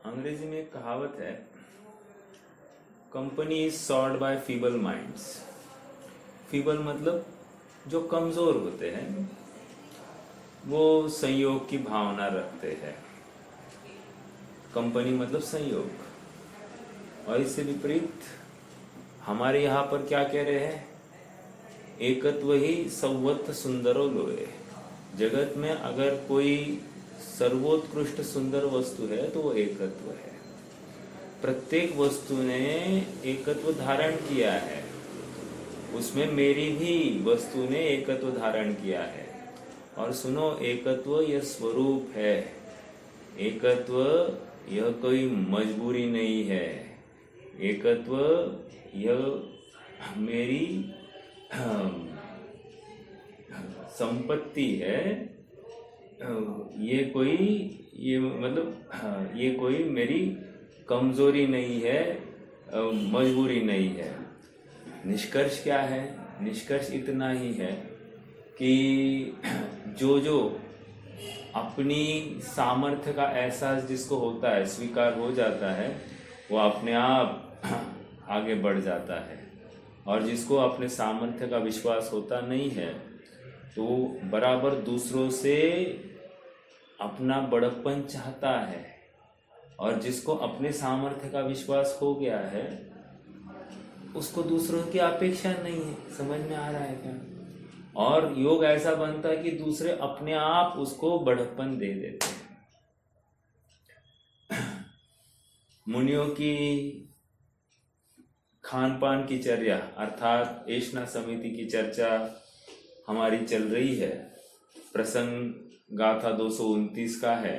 अंग्रेजी में एक कहावत है, company is sold by feeble minds. Feeble मतलब जो कमजोर होते हैं, वो संयोग की भावना रखते हैं। कंपनी मतलब संयोग। और इससे विपरीत हमारे यहाँ पर क्या कह रहे हैं, एकत्व ही सर्वत्र सुंदरो लोए। जगत में अगर कोई सर्वोत्कृष्ट सुंदर वस्तु है तो वो एकत्व है। प्रत्येक वस्तु ने एकत्व धारण किया है, उसमें मेरी भी वस्तु ने एकत्व धारण किया है। और सुनो, एकत्व यह स्वरूप है। एकत्व यह कोई मजबूरी नहीं है। एकत्व यह मेरी संपत्ति है। ये कोई मेरी कमजोरी नहीं है, मजबूरी नहीं है। निष्कर्ष क्या है? निष्कर्ष इतना ही है कि जो अपनी सामर्थ्य का एहसास जिसको होता है, स्वीकार हो जाता है, वो अपने आप आगे बढ़ जाता है। और जिसको अपने सामर्थ्य का विश्वास होता नहीं है, तो बराबर दूसरों से अपना बड़प्पन चाहता है। और जिसको अपने सामर्थ्य का विश्वास हो गया है, उसको दूसरों की अपेक्षा नहीं है। समझ में आ रहा है क्या? और योग ऐसा बनता है कि दूसरे अपने आप उसको बड़प्पन दे देते हैं। मुनियों की खान पान की चर्या अर्थात एषणा समिति की चर्चा हमारी चल रही है। प्रसंग गाथा 229 का है।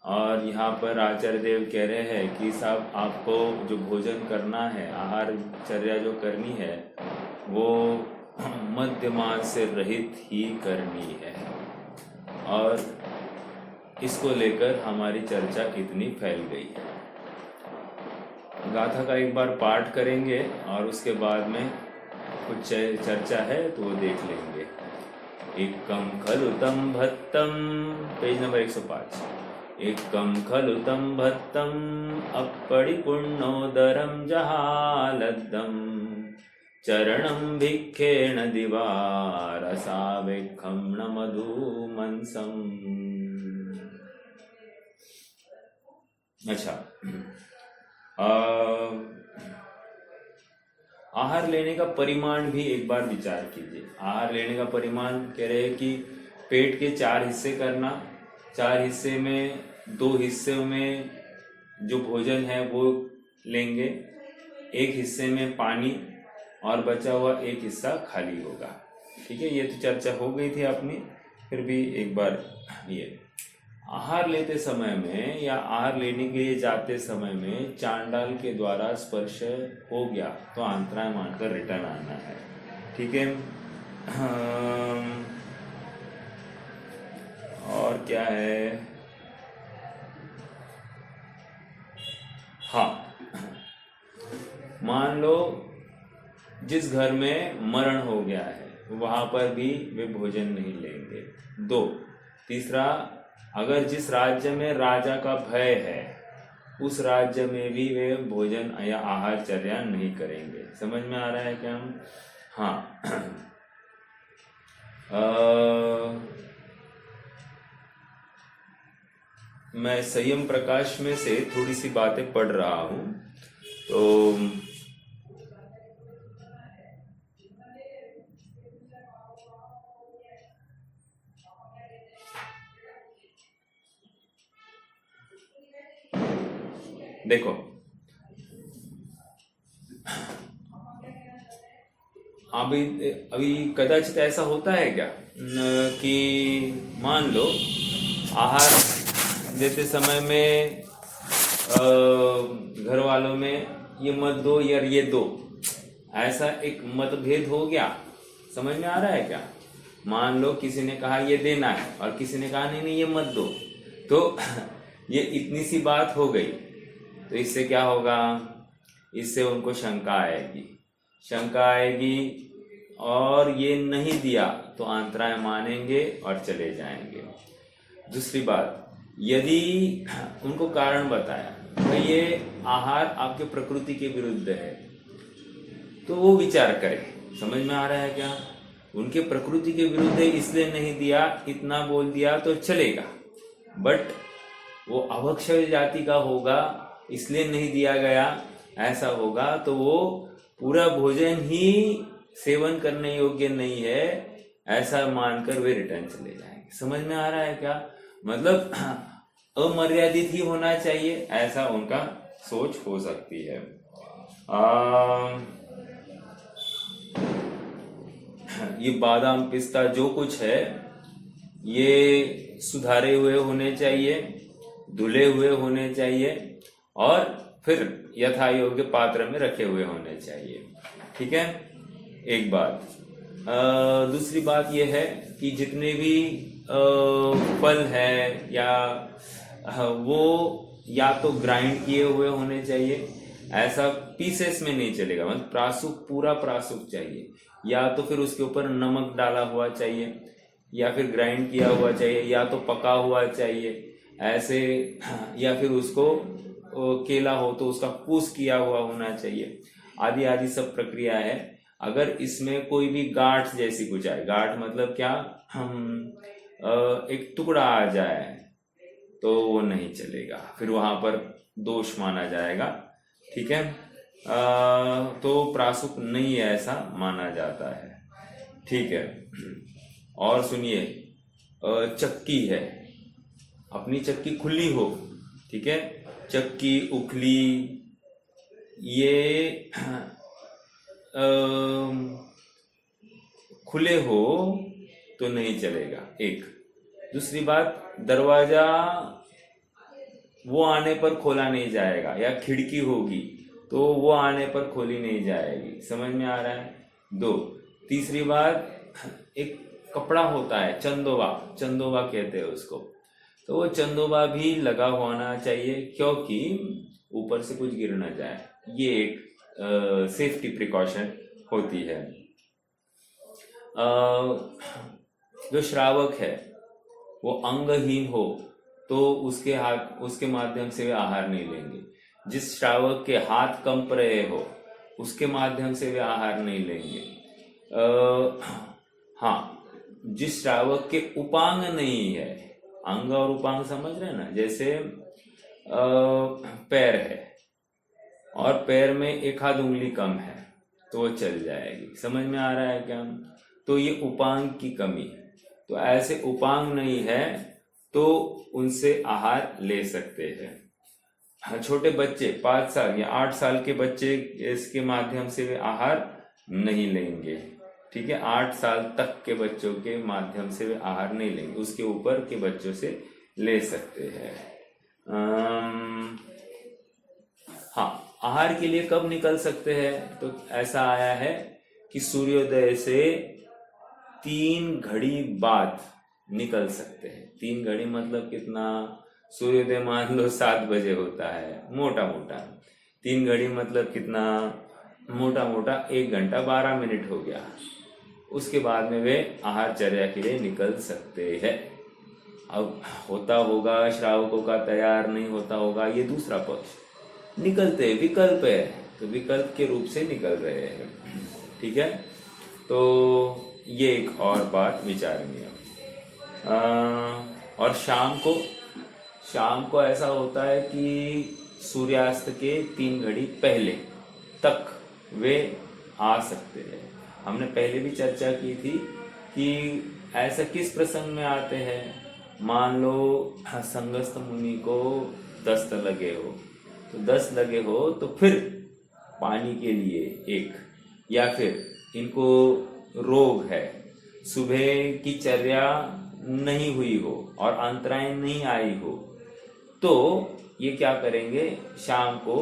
और यहाँ पर आचार्य देव कह रहे हैं कि साहब, आपको जो भोजन करना है, आहार चर्या जो करनी है, वो मद्यपान से रहित ही करनी है। और इसको लेकर हमारी चर्चा इतनी फैल गई है। गाथा का एक बार पाठ करेंगे और उसके बाद में कुछ चर्चा है तो वो देख लेंगे। एकम खलु तम भत्तम, पेज नंबर 105। एकम खलु तम भत्तम अपरिपूर्णोदरम जहालद्दम चरणं भिक्षेण दिवा रसावेखम न मधुमंसम। अच्छा, आहार लेने का परिमाण भी एक बार विचार कीजिए। आहार लेने का परिमाण कह रहे हैं कि पेट के 4 हिस्से करना। 4 हिस्से में 2 हिस्से में जो भोजन है वो लेंगे, 1 हिस्से में पानी और बचा हुआ 1 हिस्सा खाली होगा। ठीक है, ये तो चर्चा हो गई थी अपनी, फिर भी एक बार ये आहार लेते समय में या आहार लेने के लिए जाते समय में चांडाल के द्वारा स्पर्श हो गया तो अंतराय मानकर रिटर्न आना है। ठीक है। और क्या है? हाँ, मान लो जिस घर में मरण हो गया है वहां पर भी वे भोजन नहीं लेंगे। 2, तीसरा, अगर जिस राज्य में राजा का भय है उस राज्य में भी वे भोजन या आहार चर्या नहीं करेंगे। समझ में आ रहा है क्या? हाँ। मैं संयम प्रकाश में से थोड़ी सी बातें पढ़ रहा हूं, तो देखो, अभी कदाचित ऐसा होता है क्या कि मान लो आहार देते समय में घर वालों में ये मत दो या ये दो, ऐसा एक मतभेद हो गया। समझ में आ रहा है क्या? मान लो किसी ने कहा ये देना है और किसी ने कहा नहीं नहीं ये मत दो, तो ये इतनी सी बात हो गई। तो इससे क्या होगा? इससे उनको शंका आएगी और ये नहीं दिया तो अंतराय मानेंगे और चले जाएंगे। दूसरी बात, यदि उनको कारण बताया भाई ये आहार आपके प्रकृति के विरुद्ध है, तो वो विचार करे। समझ में आ रहा है क्या? उनके प्रकृति के विरुद्ध है इसलिए नहीं दिया, इतना बोल दिया तो चलेगा, बट वो अभक्षय जाति का होगा इसलिए नहीं दिया गया, ऐसा होगा तो वो पूरा भोजन ही सेवन करने योग्य नहीं है, ऐसा मानकर वे रिटर्न चले जाएंगे। समझ में आ रहा है क्या? मतलब अमर्यादित ही होना चाहिए, ऐसा उनका सोच हो सकती है। ये बादाम पिस्ता जो कुछ है ये सुधारे हुए होने चाहिए, धुले हुए होने चाहिए और फिर यथा योग्य पात्र में रखे हुए होने चाहिए। ठीक है, एक बात। दूसरी बात यह है कि जितने भी फल है या वो या तो ग्राइंड किए हुए होने चाहिए, ऐसा पीसेस में नहीं चलेगा, मतलब प्रासुक पूरा प्रासुक चाहिए, या तो फिर उसके ऊपर नमक डाला हुआ चाहिए, या फिर ग्राइंड किया हुआ चाहिए, या तो पका हुआ चाहिए ऐसे, या फिर उसको केला हो तो उसका कूस किया हुआ होना चाहिए, आदि आदि सब प्रक्रिया है। अगर इसमें कोई भी गांठ जैसी कुछ आए, गांठ मतलब क्या, हम एक टुकड़ा आ जाए तो वो नहीं चलेगा, फिर वहां पर दोष माना जाएगा। ठीक है, तो प्रासुक नहीं ऐसा माना जाता है। ठीक है, और सुनिए, चक्की है, अपनी चक्की खुली हो, ठीक है, चक्की उखली ये खुले हो तो नहीं चलेगा, एक। दूसरी बात, दरवाजा वो आने पर खोला नहीं जाएगा, या खिड़की होगी तो वो आने पर खोली नहीं जाएगी। समझ में आ रहा है? दो। तीसरी बात, एक कपड़ा होता है चंदोबा, चंदोबा कहते हैं उसको, तो वो चंदोबा भी लगा होना चाहिए क्योंकि ऊपर से कुछ गिर ना जाए, ये एक सेफ्टी प्रिकॉशन होती है। जो श्रावक है वो अंगहीन हो तो उसके माध्यम से वे आहार नहीं लेंगे। जिस श्रावक के हाथ कंप रहे हो उसके माध्यम से वे आहार नहीं लेंगे। हाँ, जिस श्रावक के उपांग नहीं है, अंग और उपांग समझ रहे हैं ना, जैसे पैर है और पैर में एक आध उंगली कम है तो वो चल जाएगी। समझ में आ रहा है क्या? तो ये उपांग की कमी, तो ऐसे उपांग नहीं है तो उनसे आहार ले सकते हैं। छोटे बच्चे 5 साल या 8 साल के बच्चे, इसके माध्यम से वे आहार नहीं लेंगे। ठीक है, 8 साल तक के बच्चों के माध्यम से वे आहार नहीं लेंगे, उसके ऊपर के बच्चों से ले सकते हैं। हाँ, आहार के लिए कब निकल सकते हैं? तो ऐसा आया है कि सूर्योदय से 3 घड़ी बाद निकल सकते हैं। 3 घड़ी मतलब कितना? सूर्योदय मान लो 7 बजे होता है मोटा मोटा, 3 घड़ी मतलब कितना? मोटा मोटा 1 घंटा 12 मिनट हो गया। उसके बाद में वे आहारचर्या के लिए निकल सकते हैं। अब होता होगा श्रावकों का तैयार नहीं होता होगा, ये दूसरा पक्ष। निकलते विकल्प है तो विकल्प के रूप से निकल रहे हैं। ठीक है, तो ये एक और बात विचारणीय। और शाम को ऐसा होता है कि सूर्यास्त के 3 घड़ी पहले तक वे आ सकते हैं। हमने पहले भी चर्चा की थी कि ऐसा किस प्रसंग में आते हैं। मान लो संगस्थ मुनि को दस्त लगे हो, तो 10 लगे हो तो फिर पानी के लिए एक, या फिर इनको रोग है, सुबह की चर्या नहीं हुई हो और अंतराय नहीं आई हो, तो ये क्या करेंगे, शाम को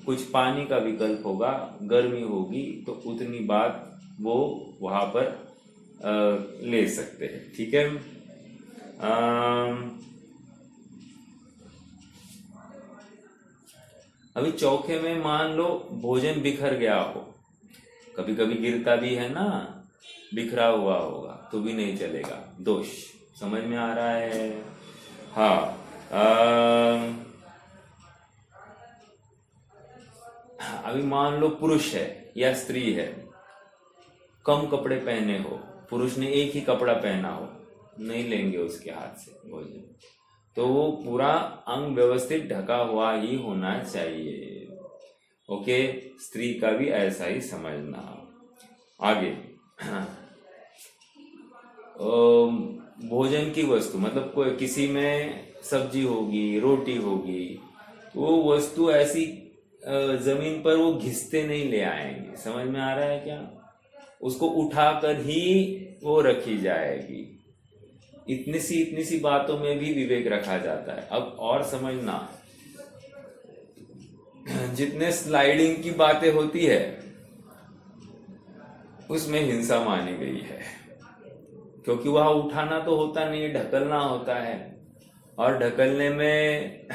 कुछ पानी का विकल्प होगा, गर्मी होगी तो उतनी बात वो वहां पर ले सकते हैं। ठीक है, अभी चौथे में मान लो भोजन बिखर गया हो, कभी कभी गिरता भी है ना, बिखरा हुआ होगा तो भी नहीं चलेगा, दोष। समझ में आ रहा है? हाँ, अभी मान लो पुरुष है या स्त्री है, कम कपड़े पहने हो, पुरुष ने एक ही कपड़ा पहना हो, नहीं लेंगे उसके हाथ से भोजन। तो वो पूरा अंग व्यवस्थित ढका हुआ ही होना चाहिए। ओके, स्त्री का भी ऐसा ही समझना। आगे भोजन की वस्तु मतलब कोई किसी में सब्जी होगी, रोटी होगी, तो वो वस्तु ऐसी जमीन पर वो घिसते नहीं ले आएंगे। समझ में आ रहा है क्या? उसको उठाकर ही वो रखी जाएगी। इतनी सी बातों में भी विवेक रखा जाता है। अब और समझना, जितने स्लाइडिंग की बातें होती है उसमें हिंसा मानी गई है, क्योंकि वह उठाना तो होता नहीं, ढकलना होता है, और ढकलने में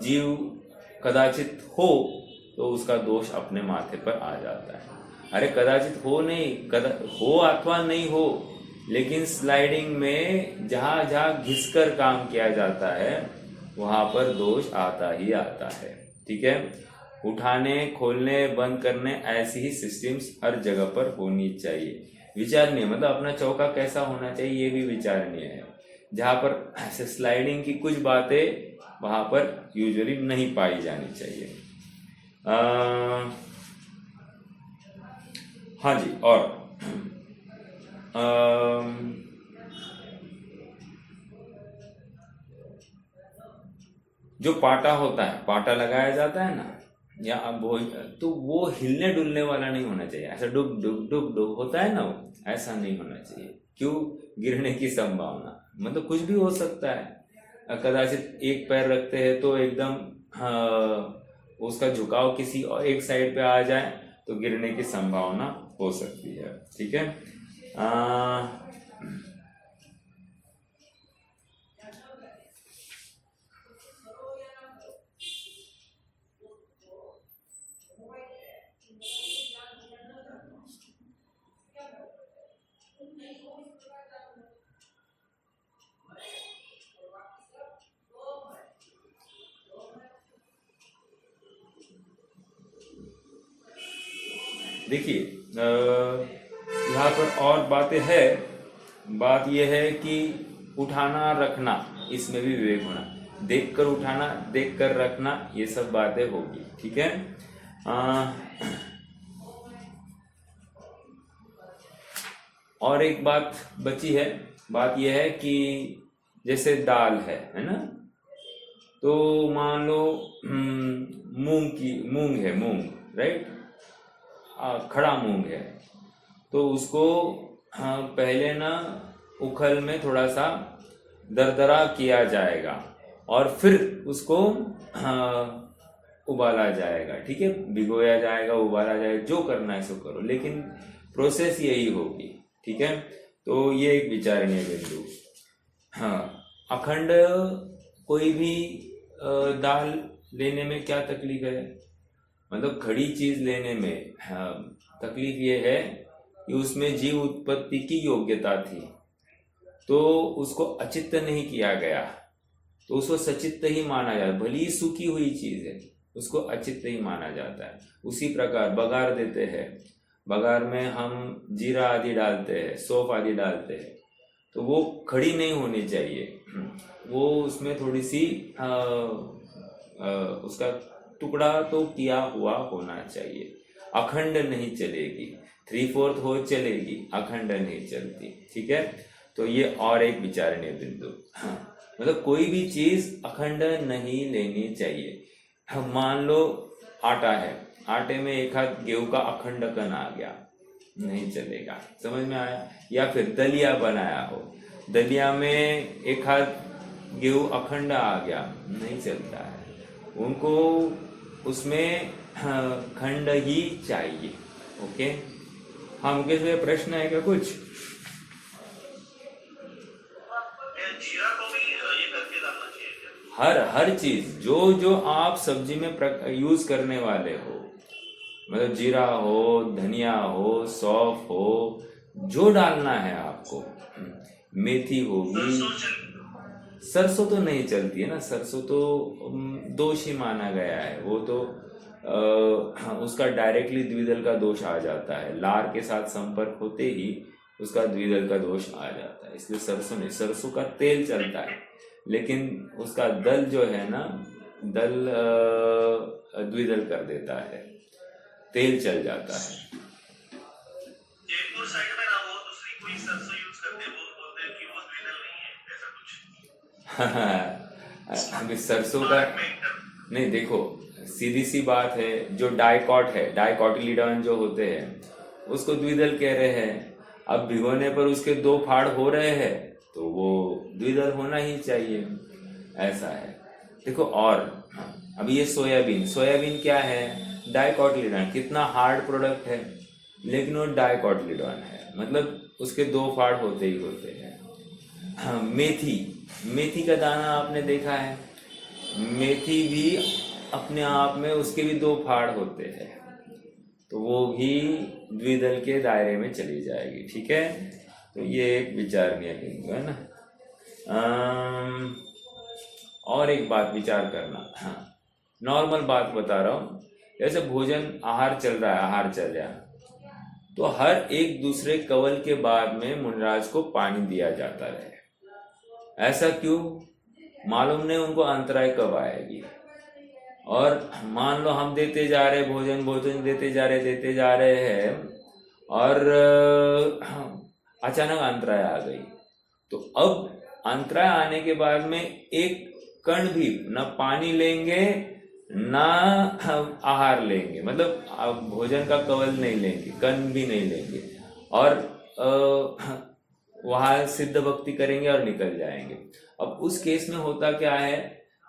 जीव कदाचित हो तो उसका दोष अपने माथे पर आ जाता है। अरे कदाचित हो नहीं, हो अथवा नहीं हो, लेकिन स्लाइडिंग में जहां जहां घिसकर काम किया जाता है वहां पर दोष आता ही आता है। ठीक है, उठाने, खोलने, बंद करने, ऐसी ही सिस्टम्स हर जगह पर होनी चाहिए। विचारणीय मतलब अपना चौका कैसा होना चाहिए ये भी विचारणीय है। जहां पर ऐसे स्लाइडिंग की कुछ बातें वहां पर यूजुअली नहीं पाई जानी चाहिए। हाँ जी, और जो पाटा होता है, पाटा लगाया जाता है ना, या तो वो हिलने डुलने वाला नहीं होना चाहिए। ऐसा डुब डुब डुब डुब होता है ना, वो ऐसा नहीं होना चाहिए। क्यों? गिरने की संभावना, मतलब कुछ भी हो सकता है। कदाचित एक पैर रखते हैं तो एकदम उसका झुकाव किसी और एक साइड पे आ जाए तो गिरने की संभावना हो सकती है। ठीक है, देखिए यहाँ पर और बातें है। बात यह है कि उठाना रखना, इसमें भी विवेक होना, देखकर उठाना, देखकर रखना, ये सब बातें होगी। ठीक है, और एक बात बची है। बात यह है कि जैसे दाल है ना, तो मान लो मूंग है, राइट, खड़ा मूंग है, तो उसको पहले ना उखल में थोड़ा सा दरदरा किया जाएगा और फिर उसको उबाला जाएगा। ठीक है, भिगोया जाएगा, उबाला जाएगा, जो करना है सो करो, लेकिन प्रोसेस यही होगी। ठीक है, तो ये एक विचारणीय बिंदु। हाँ, अखंड कोई भी दाल लेने में क्या तकलीफ है? मतलब खड़ी चीज लेने में तकलीफ ये है कि उसमें जीव उत्पत्ति की योग्यता थी, तो उसको अचित्त नहीं किया गया, तो उसको सचित्त ही माना जाता है। भली सूखी हुई चीज है, उसको अचित्त ही माना जाता है। उसी प्रकार बघार देते हैं, बघार में हम जीरा आदि डालते हैं, सौंफ आदि डालते हैं, तो वो खड़ी नहीं होनी चाहिए, वो उसमें थोड़ी सी उसका टुकड़ा तो किया हुआ होना चाहिए। अखंड नहीं चलेगी, 3/4 हो चलेगी, अखंड नहीं चलती। ठीक है, तो ये और एक विचारणीय बिंदु। हाँ, मतलब कोई भी चीज अखंड नहीं लेनी चाहिए। मान लो आटा है, आटे में एक हाथ गेहूं का अखंड कण आ गया, नहीं चलेगा। समझ में आया? या फिर दलिया बनाया हो, दलिया में एक हाथ गेहूं अखंड आ गया, नहीं चलता है, उनको उसमें खंड ही चाहिए। ओके, हाँ मुकेश भैया, प्रश्न है क्या कुछ? जीरा को भी ये करके डालना चाहिए? हर चीज जो आप सब्जी में यूज करने वाले हो, मतलब जीरा हो, धनिया हो, सौंफ हो, जो डालना है आपको, मेथी होगी, सरसों तो नहीं चलती है ना, सरसों तो दोष ही माना गया है, वो तो उसका डायरेक्टली द्विदल का दोष आ जाता है। लार के साथ संपर्क होते ही उसका द्विदल का दोष आ जाता है। इसलिए सरसों में, सरसों का तेल चलता है लेकिन उसका दल जो है ना, दल द्विदल कर देता है, तेल चल जाता है। जयपुर साइड में ना वो दूसरी कोई सरसों यूज करते हैं, वो बोलते हैं कि वो द्विदल नहीं है, ऐसा कुछ। अभी सरसों का नहीं, देखो सीधी सी बात है, जो डाइकॉट है, डाइकॉटिलीडॉन जो होते हैं उसको द्विदल कह रहे हैं। अब भिगोने पर उसके 2 फाड़ हो रहे हैं तो वो द्विदल होना ही चाहिए, ऐसा है। देखो और अब ये सोयाबीन, सोयाबीन क्या है, डाइकॉटिलीडॉन, कितना हार्ड प्रोडक्ट है लेकिन वो डाइकॉटिलीडॉन है, मतलब उसके 2 फाड़ होते ही होते हैं। हाँ, मेथी, मेथी का दाना आपने देखा है, मेथी भी अपने आप में उसके भी 2 फाड़ होते हैं, तो वो भी द्विदल के दायरे में चली जाएगी। ठीक है, तो ये एक विचारणीय बिंदु है ना। और एक बात विचार करना, हाँ नॉर्मल बात बता रहा हूँ, जैसे भोजन आहार चल रहा है, आहार चल रहा है, तो हर एक दूसरे कवल के बाद में मुनिराज को पानी दिया जाता रहे। ऐसा क्यों, मालूम नहीं उनको अंतराय कब आएगी। और मान लो हम देते जा रहे भोजन देते जा रहे हैं और अचानक अंतराय आ गई, तो अब अंतराय आने के बाद में एक कण भी न पानी लेंगे ना आहार लेंगे, मतलब अब भोजन का कवल नहीं लेंगे, कण भी नहीं लेंगे, और वहां सिद्ध भक्ति करेंगे और निकल जाएंगे। अब उस केस में होता क्या है,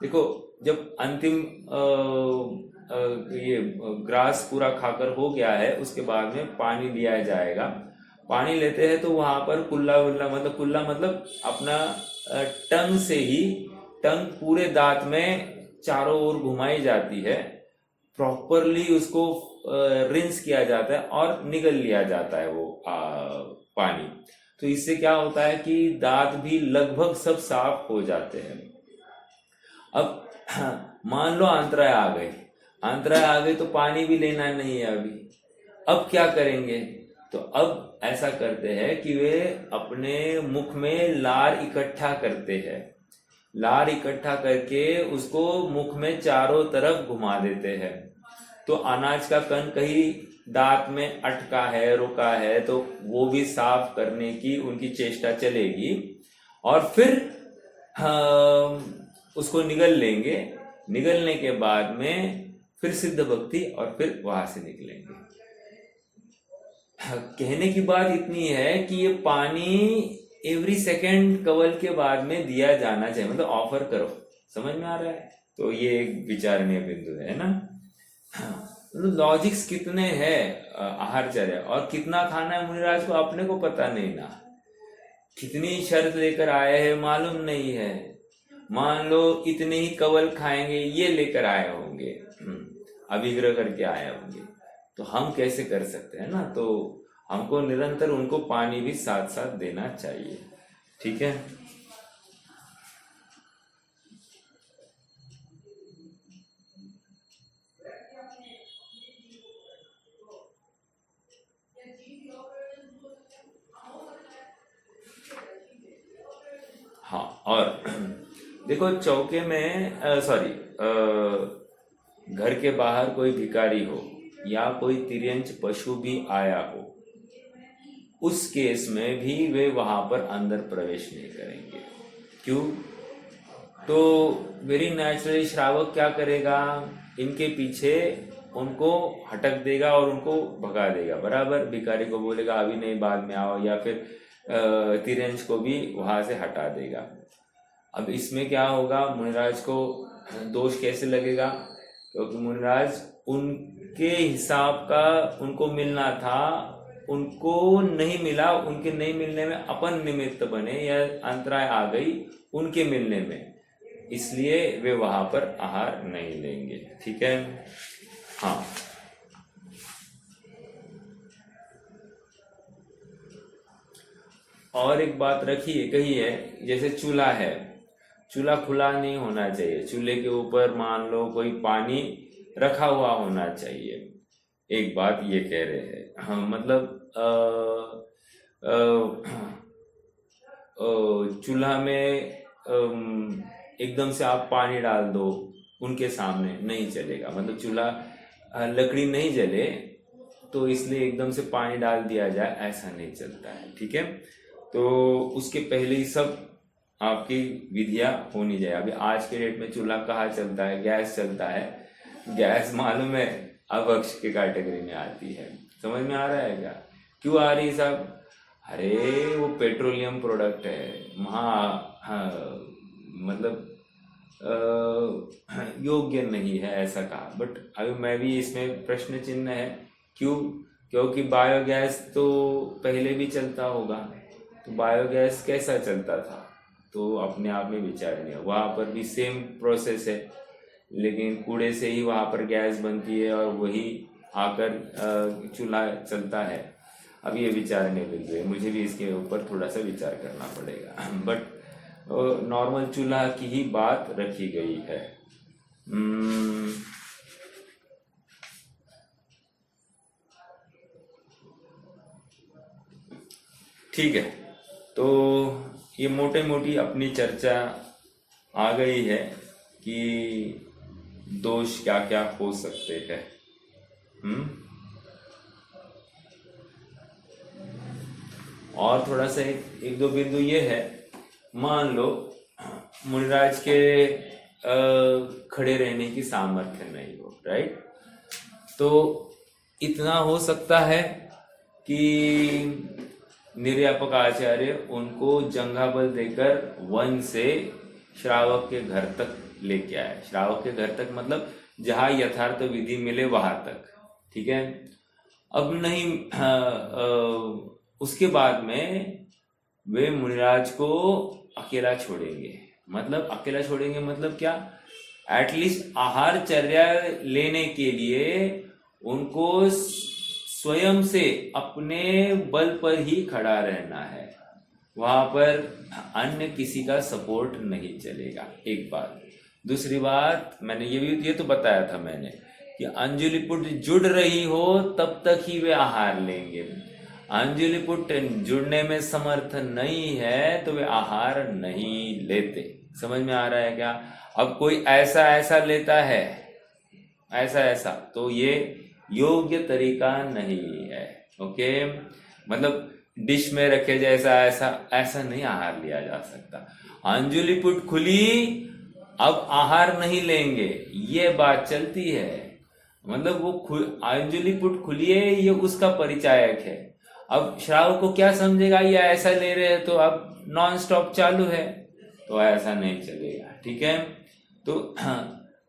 देखो जब अंतिम ये ग्रास पूरा खाकर हो गया है, उसके बाद में पानी लिया जाएगा। पानी लेते हैं तो वहां पर कुल्ला मतलब अपना टंग से ही, टंग पूरे दांत में चारों ओर घुमाई जाती है, प्रॉपरली उसको रिंस किया जाता है और निगल लिया जाता है वो पानी। तो इससे क्या होता है कि दांत भी लगभग सब साफ हो जाते हैं। अब मान लो अंतराय आ गई तो पानी भी लेना नहीं है अभी, अब क्या करेंगे, तो अब ऐसा करते हैं कि वे अपने मुख में लार इकट्ठा करते हैं, लार इकट्ठा करके उसको मुख में चारों तरफ घुमा देते हैं। तो अनाज का कण कहीं दांत में अटका है, रुका है, तो वो भी साफ करने की उनकी चेष्टा चलेगी और फिर उसको निगल लेंगे। निगलने के बाद में फिर सिद्ध भक्ति और फिर वहां से निकलेंगे। कहने की बात इतनी है कि ये पानी एवरी सेकेंड कवल के बाद में दिया जाना चाहिए, मतलब ऑफर करो, समझ में आ रहा है। तो ये एक विचारणीय बिंदु है ना। लॉजिक्स कितने हैं आहारचर्या, और कितना खाना है मुनिराज को अपने को पता नहीं ना, कितनी शर्त लेकर आए हैं मालूम नहीं है। मान लो इतने ही कवल खाएंगे ये लेकर आए होंगे, अभिग्रह करके आए होंगे, तो हम कैसे कर सकते हैं ना। तो हमको निरंतर उनको पानी भी साथ साथ देना चाहिए। ठीक है, हाँ। और देखो चौके में घर के बाहर कोई भिखारी हो या कोई तिर्यंच पशु भी आया हो, उस केस में भी वे वहां पर अंदर प्रवेश नहीं करेंगे। क्यों, तो वेरी नेचुरली श्रावक क्या करेगा, इनके पीछे उनको हटक देगा और उनको भगा देगा। बराबर भिखारी को बोलेगा अभी नहीं बाद में आओ, या फिर तिर्यंच को भी वहां से हटा देगा। अब इसमें क्या होगा, मुनिराज को दोष कैसे लगेगा, क्योंकि मुनिराज उनके हिसाब का उनको मिलना था, उनको नहीं मिला, उनके नहीं मिलने में अपन निमित्त बने या अंतराय आ गई उनके मिलने में, इसलिए वे वहां पर आहार नहीं लेंगे। ठीक है, हाँ। और एक बात कही है, जैसे चूल्हा है, चूल्हा खुला नहीं होना चाहिए। चूल्हे के ऊपर मान लो कोई पानी रखा हुआ होना चाहिए। एक बात ये कह रहे हैं। हाँ, मतलब चूल्हा में एकदम से आप पानी डाल दो उनके सामने, नहीं चलेगा। मतलब चूल्हा लकड़ी नहीं जले तो इसलिए एकदम से पानी डाल दिया जाए, ऐसा नहीं चलता है, ठीक है। तो उसके पहले ही सब आपकी विधियां होनी चाहिए। अभी आज के डेट में चूल्हा कहाँ चलता है, गैस चलता है। गैस मालूम है अभक्ष के कैटेगरी में आती है। समझ में आ रहा है क्या? क्यों आ रही साहब? अरे वो पेट्रोलियम प्रोडक्ट है, मतलब योग्य नहीं है, ऐसा कहा। बट अभी मैं भी इसमें प्रश्न चिन्ह है। क्यों? क्योंकि बायोगैस तो पहले भी चलता होगा, तो बायोगैस कैसा चलता था, तो अपने आप में विचारणीय। वहाँ पर भी सेम प्रोसेस है, लेकिन कूड़े से ही वहाँ पर गैस बनती है और वही आकर चूल्हा चलता है। अब ये विचारणीय बिंदु है, मुझे भी इसके ऊपर थोड़ा सा विचार करना पड़ेगा। बट नॉर्मल चूल्हा की ही बात रखी गई है। ठीक है, तो ये मोटे मोटी अपनी चर्चा आ गई है कि दोष क्या क्या हो सकते हैं। और थोड़ा सा एक दो बिंदु ये है। मान लो मुनिराज के खड़े रहने की सामर्थ्य नहीं हो, राइट? तो इतना हो सकता है कि निर्यापक आचार्य उनको जंघा बल देकर वन से श्रावक के घर तक लेके आए। श्रावक के घर तक मतलब जहां यथार्थ विधि मिले वहां तक, ठीक है। अब नहीं उसके बाद में वे मुनिराज को अकेला छोड़ेंगे। मतलब अकेला छोड़ेंगे मतलब क्या? एटलीस्ट आहारचर्या लेने के लिए उनको स्वयं से अपने बल पर ही खड़ा रहना है। वहां पर अन्य किसी का सपोर्ट नहीं चलेगा, एक बात। दूसरी बात, मैंने ये तो बताया था मैंने कि अंजुलिपुट जुड़ रही हो तब तक ही वे आहार लेंगे। अंजुलिपुट जुड़ने में समर्थ नहीं है तो वे आहार नहीं लेते। समझ में आ रहा है क्या? अब कोई ऐसा लेता है, ऐसा, तो ये योग्य तरीका नहीं है। ओके, मतलब डिश में रखे जैसा ऐसा नहीं आहार लिया जा सकता। अंजुलिपुट खुली, अब आहार नहीं लेंगे, ये बात चलती है। मतलब वो अंजुलिपुट खुली है, ये उसका परिचायक है। अब श्रावक को क्या समझेगा, ये ऐसा ले रहे हैं तो अब नॉन स्टॉप चालू है, तो ऐसा नहीं चलेगा, ठीक है। तो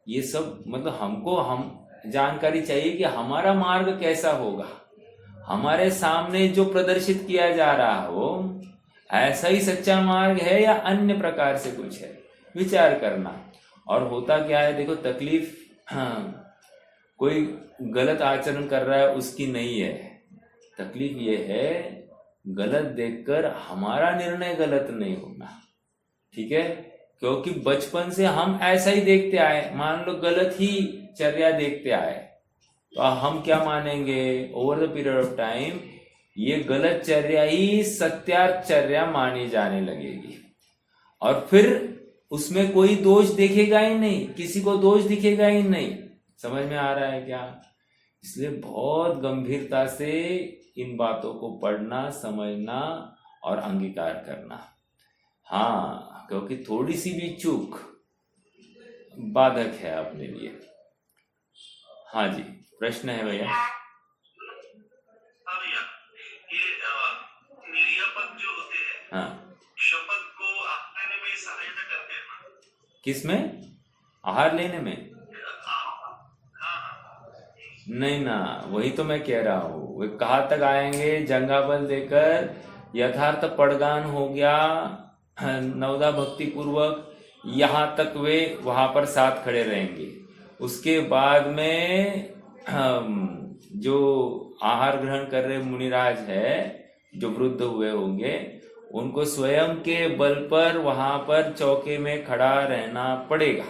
ये सब मतलब हम जानकारी चाहिए कि हमारा मार्ग कैसा होगा। हमारे सामने जो प्रदर्शित किया जा रहा हो ऐसा ही सच्चा मार्ग है या अन्य प्रकार से कुछ है, विचार करना। और होता क्या है, देखो तकलीफ कोई गलत आचरण कर रहा है उसकी नहीं है, तकलीफ ये है गलत देखकर हमारा निर्णय गलत नहीं होना, ठीक है। क्योंकि बचपन से हम ऐसा ही देखते आए, मान लो गलत ही चर्या देखते आए, तो हम क्या मानेंगे, over the period of time ये गलत चर्या ही सत्याचर्या मानी जाने लगेगी। और फिर उसमें कोई दोष दिखेगा ही नहीं, किसी को दोष दिखेगा ही नहीं। समझ में आ रहा है क्या? इसलिए बहुत गंभीरता से इन बातों को पढ़ना, समझना और अंगीकार करना। हाँ, क्योंकि थोड़ी सी भी चूक बाधक है अपने लिए। हाँ जी, प्रश्न है भैया? हाँ भैया, ये निर्यापक जो होते हैं, हाँ, शपथ को आहार लेने में सहायता करते हैं ना? किसमें? आहार लेने में? नहीं ना, वही तो मैं कह रहा हूँ। वे कहाँ तक आएंगे? जंगाबल देकर यथार्थ पड़गान हो गया, नवदा भक्ति पूर्वक, यहाँ तक वे वहां पर साथ खड़े रहेंगे। उसके बाद में जो आहार ग्रहण कर रहे मुनिराज है, जो वृद्ध हुए होंगे, उनको स्वयं के बल पर वहां पर चौके में खड़ा रहना पड़ेगा।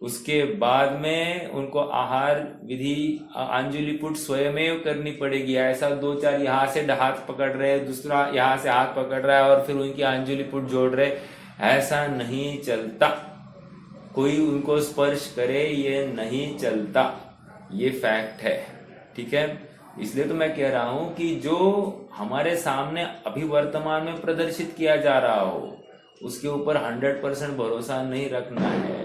उसके बाद में उनको आहार विधि अंजुलिपुट स्वयमेव करनी पड़ेगी। ऐसा 2-4 यहाँ से हाथ पकड़ रहे, दूसरा यहाँ से हाथ पकड़ रहा है और फिर उनकी अंजुलिपुट जोड़ रहे, ऐसा नहीं चलता। कोई उनको स्पर्श करे ये नहीं चलता, ये फैक्ट है। ठीक है, इसलिए तो मैं कह रहा हूं कि जो हमारे सामने अभी वर्तमान में प्रदर्शित किया जा रहा हो उसके ऊपर 100% भरोसा नहीं रखना है,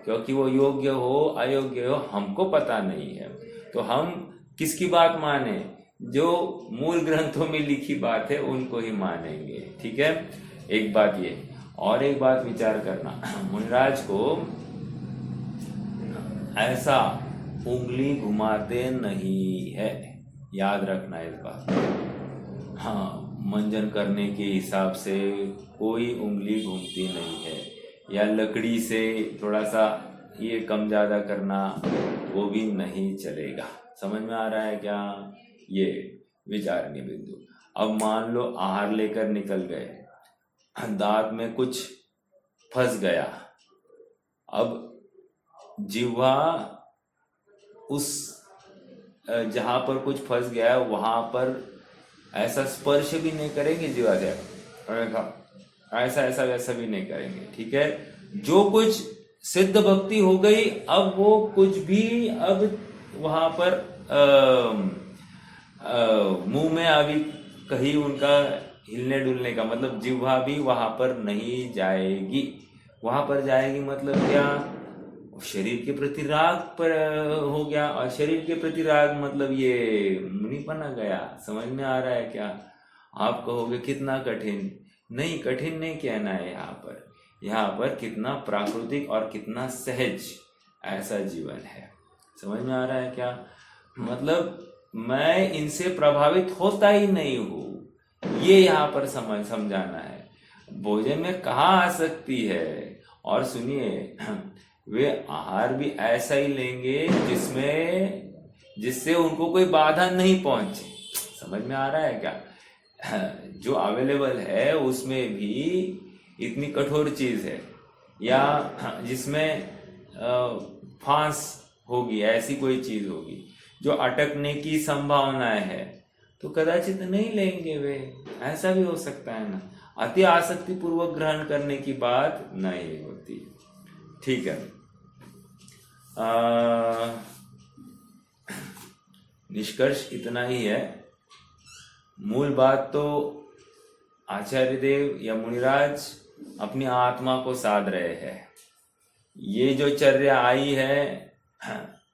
क्योंकि वो योग्य हो अयोग्य हो हमको पता नहीं है। तो हम किसकी बात माने? जो मूल ग्रंथों में लिखी बात है उनको ही मानेंगे। ठीक है, एक बात ये। और एक बात विचार करना, मुनिराज को ऐसा उंगली घुमाते नहीं है, याद रखना इस बात। हाँ, मंजन करने के हिसाब से कोई उंगली घूमती नहीं है, या लकड़ी से थोड़ा सा ये कम ज्यादा करना वो भी नहीं चलेगा। समझ में आ रहा है क्या? ये विचारणीय बिंदु। अब मान लो आहार लेकर निकल गए, दांत में कुछ फंस गया, अब जिह्वा उस जहां पर कुछ फंस गया वहां पर ऐसा स्पर्श भी नहीं करेंगे जिह्वा से, ऐसा ऐसा वैसा भी नहीं करेंगे। ठीक है, जो कुछ सिद्ध भक्ति हो गई, अब वो कुछ भी अब वहां पर मुंह में अभी कहीं उनका हिलने डुलने का मतलब जिह्वा भी वहां पर नहीं जाएगी। वहां पर जाएगी मतलब क्या? शरीर के प्रति राग पर हो गया, और शरीर के प्रति राग मतलब ये मुनिपना गया। समझ में आ रहा है क्या? आप कहोगे कितना कठिन, नहीं कठिन नहीं कहना है यहाँ पर कितना प्राकृतिक और कितना सहज ऐसा जीवन है। समझ में आ रहा है क्या? मतलब मैं इनसे प्रभावित होता ही नहीं हूं, ये यहाँ पर समझाना है। भोजन में कहाँ आसक्ति है? और सुनिए, वे आहार भी ऐसा ही लेंगे जिससे उनको कोई बाधा नहीं पहुंचे। समझ में आ रहा है क्या? जो अवेलेबल है उसमें भी इतनी कठोर चीज है, या जिसमें फांस होगी, ऐसी कोई चीज होगी जो अटकने की संभावनाएं है, तो कदाचित नहीं लेंगे वे। ऐसा भी हो सकता है ना। अति आसक्ति पूर्वक ग्रहण करने की बात नहीं होती। ठीक है, निष्कर्ष इतना ही है। मूल बात तो आचार्य देव या मुनिराज अपनी आत्मा को साध रहे हैं। ये जो चर्या आई है,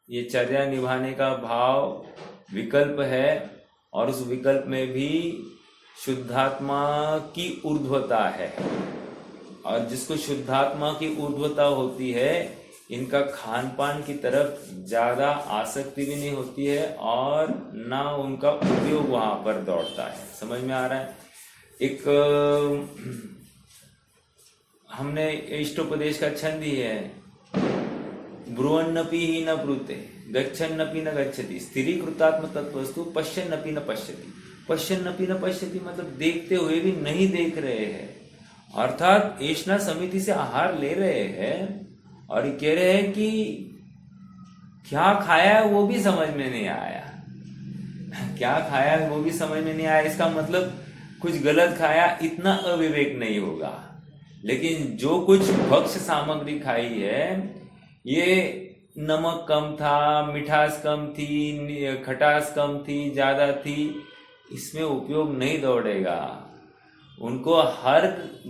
ये चर्या निभाने का भाव विकल्प है, और उस विकल्प में भी शुद्धात्मा की ऊर्ध्वता है। और जिसको शुद्धात्मा की ऊर्ध्वता होती है, इनका खान पान की तरफ ज्यादा आसक्ति भी नहीं होती है और ना उनका उपयोग वहां पर दौड़ता है। समझ में आ रहा है? एक हमने इष्टोपदेश का छंद ही है, ब्रुवन्नपि ही न ब्रूते, गच्छन्नपि न गच्छति, स्थिरीकृतात्म तत्वस्तु पश्यन्नपि न पश्यति। पश्यन्नपि न पश्यति मतलब देखते हुए भी नहीं देख रहे हैं, अर्थात ऐष्णा समिति से आहार ले रहे हैं और ये कह रहे हैं कि क्या खाया है वो भी समझ में नहीं आया। क्या खाया है वो भी समझ में नहीं आया, इसका मतलब कुछ गलत खाया, इतना अविवेक नहीं होगा। लेकिन जो कुछ भक्ष्य सामग्री खाई है, ये नमक कम था, मिठास कम थी, खटास कम थी, ज्यादा थी, इसमें उपयोग नहीं दौड़ेगा। उनको हर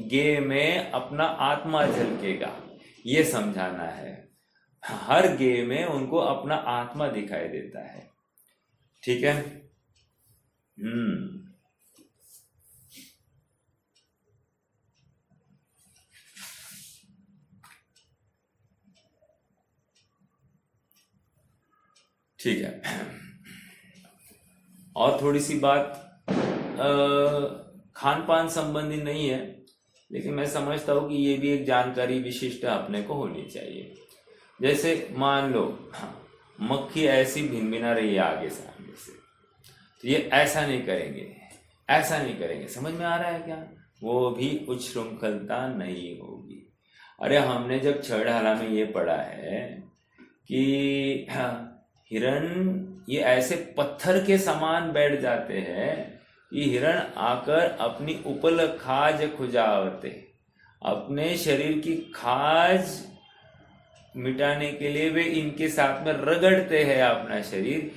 गे में अपना आत्मा झलकेगा, ये समझाना है। हर गे में उनको अपना आत्मा दिखाई देता है। ठीक है? ठीक है। और थोड़ी सी बात खान पान संबंधी नहीं है, लेकिन मैं समझता हूं कि ये भी एक जानकारी विशिष्ट अपने को होनी चाहिए। जैसे मान लो मक्खी ऐसी भिनभिना रही है आगे सामने से, तो ये ऐसा नहीं करेंगे, ऐसा नहीं करेंगे। समझ में आ रहा है क्या? वो भी उच्छृंखलता नहीं होगी। अरे हमने जब छह ढाला में ये पढ़ा है कि हिरण ये ऐसे पत्थर के समान बैठ जाते हैं कि हिरण आकर अपनी उपल खाज खुजावते, अपने शरीर की खाज मिटाने के लिए वे इनके साथ में रगड़ते हैं अपना शरीर।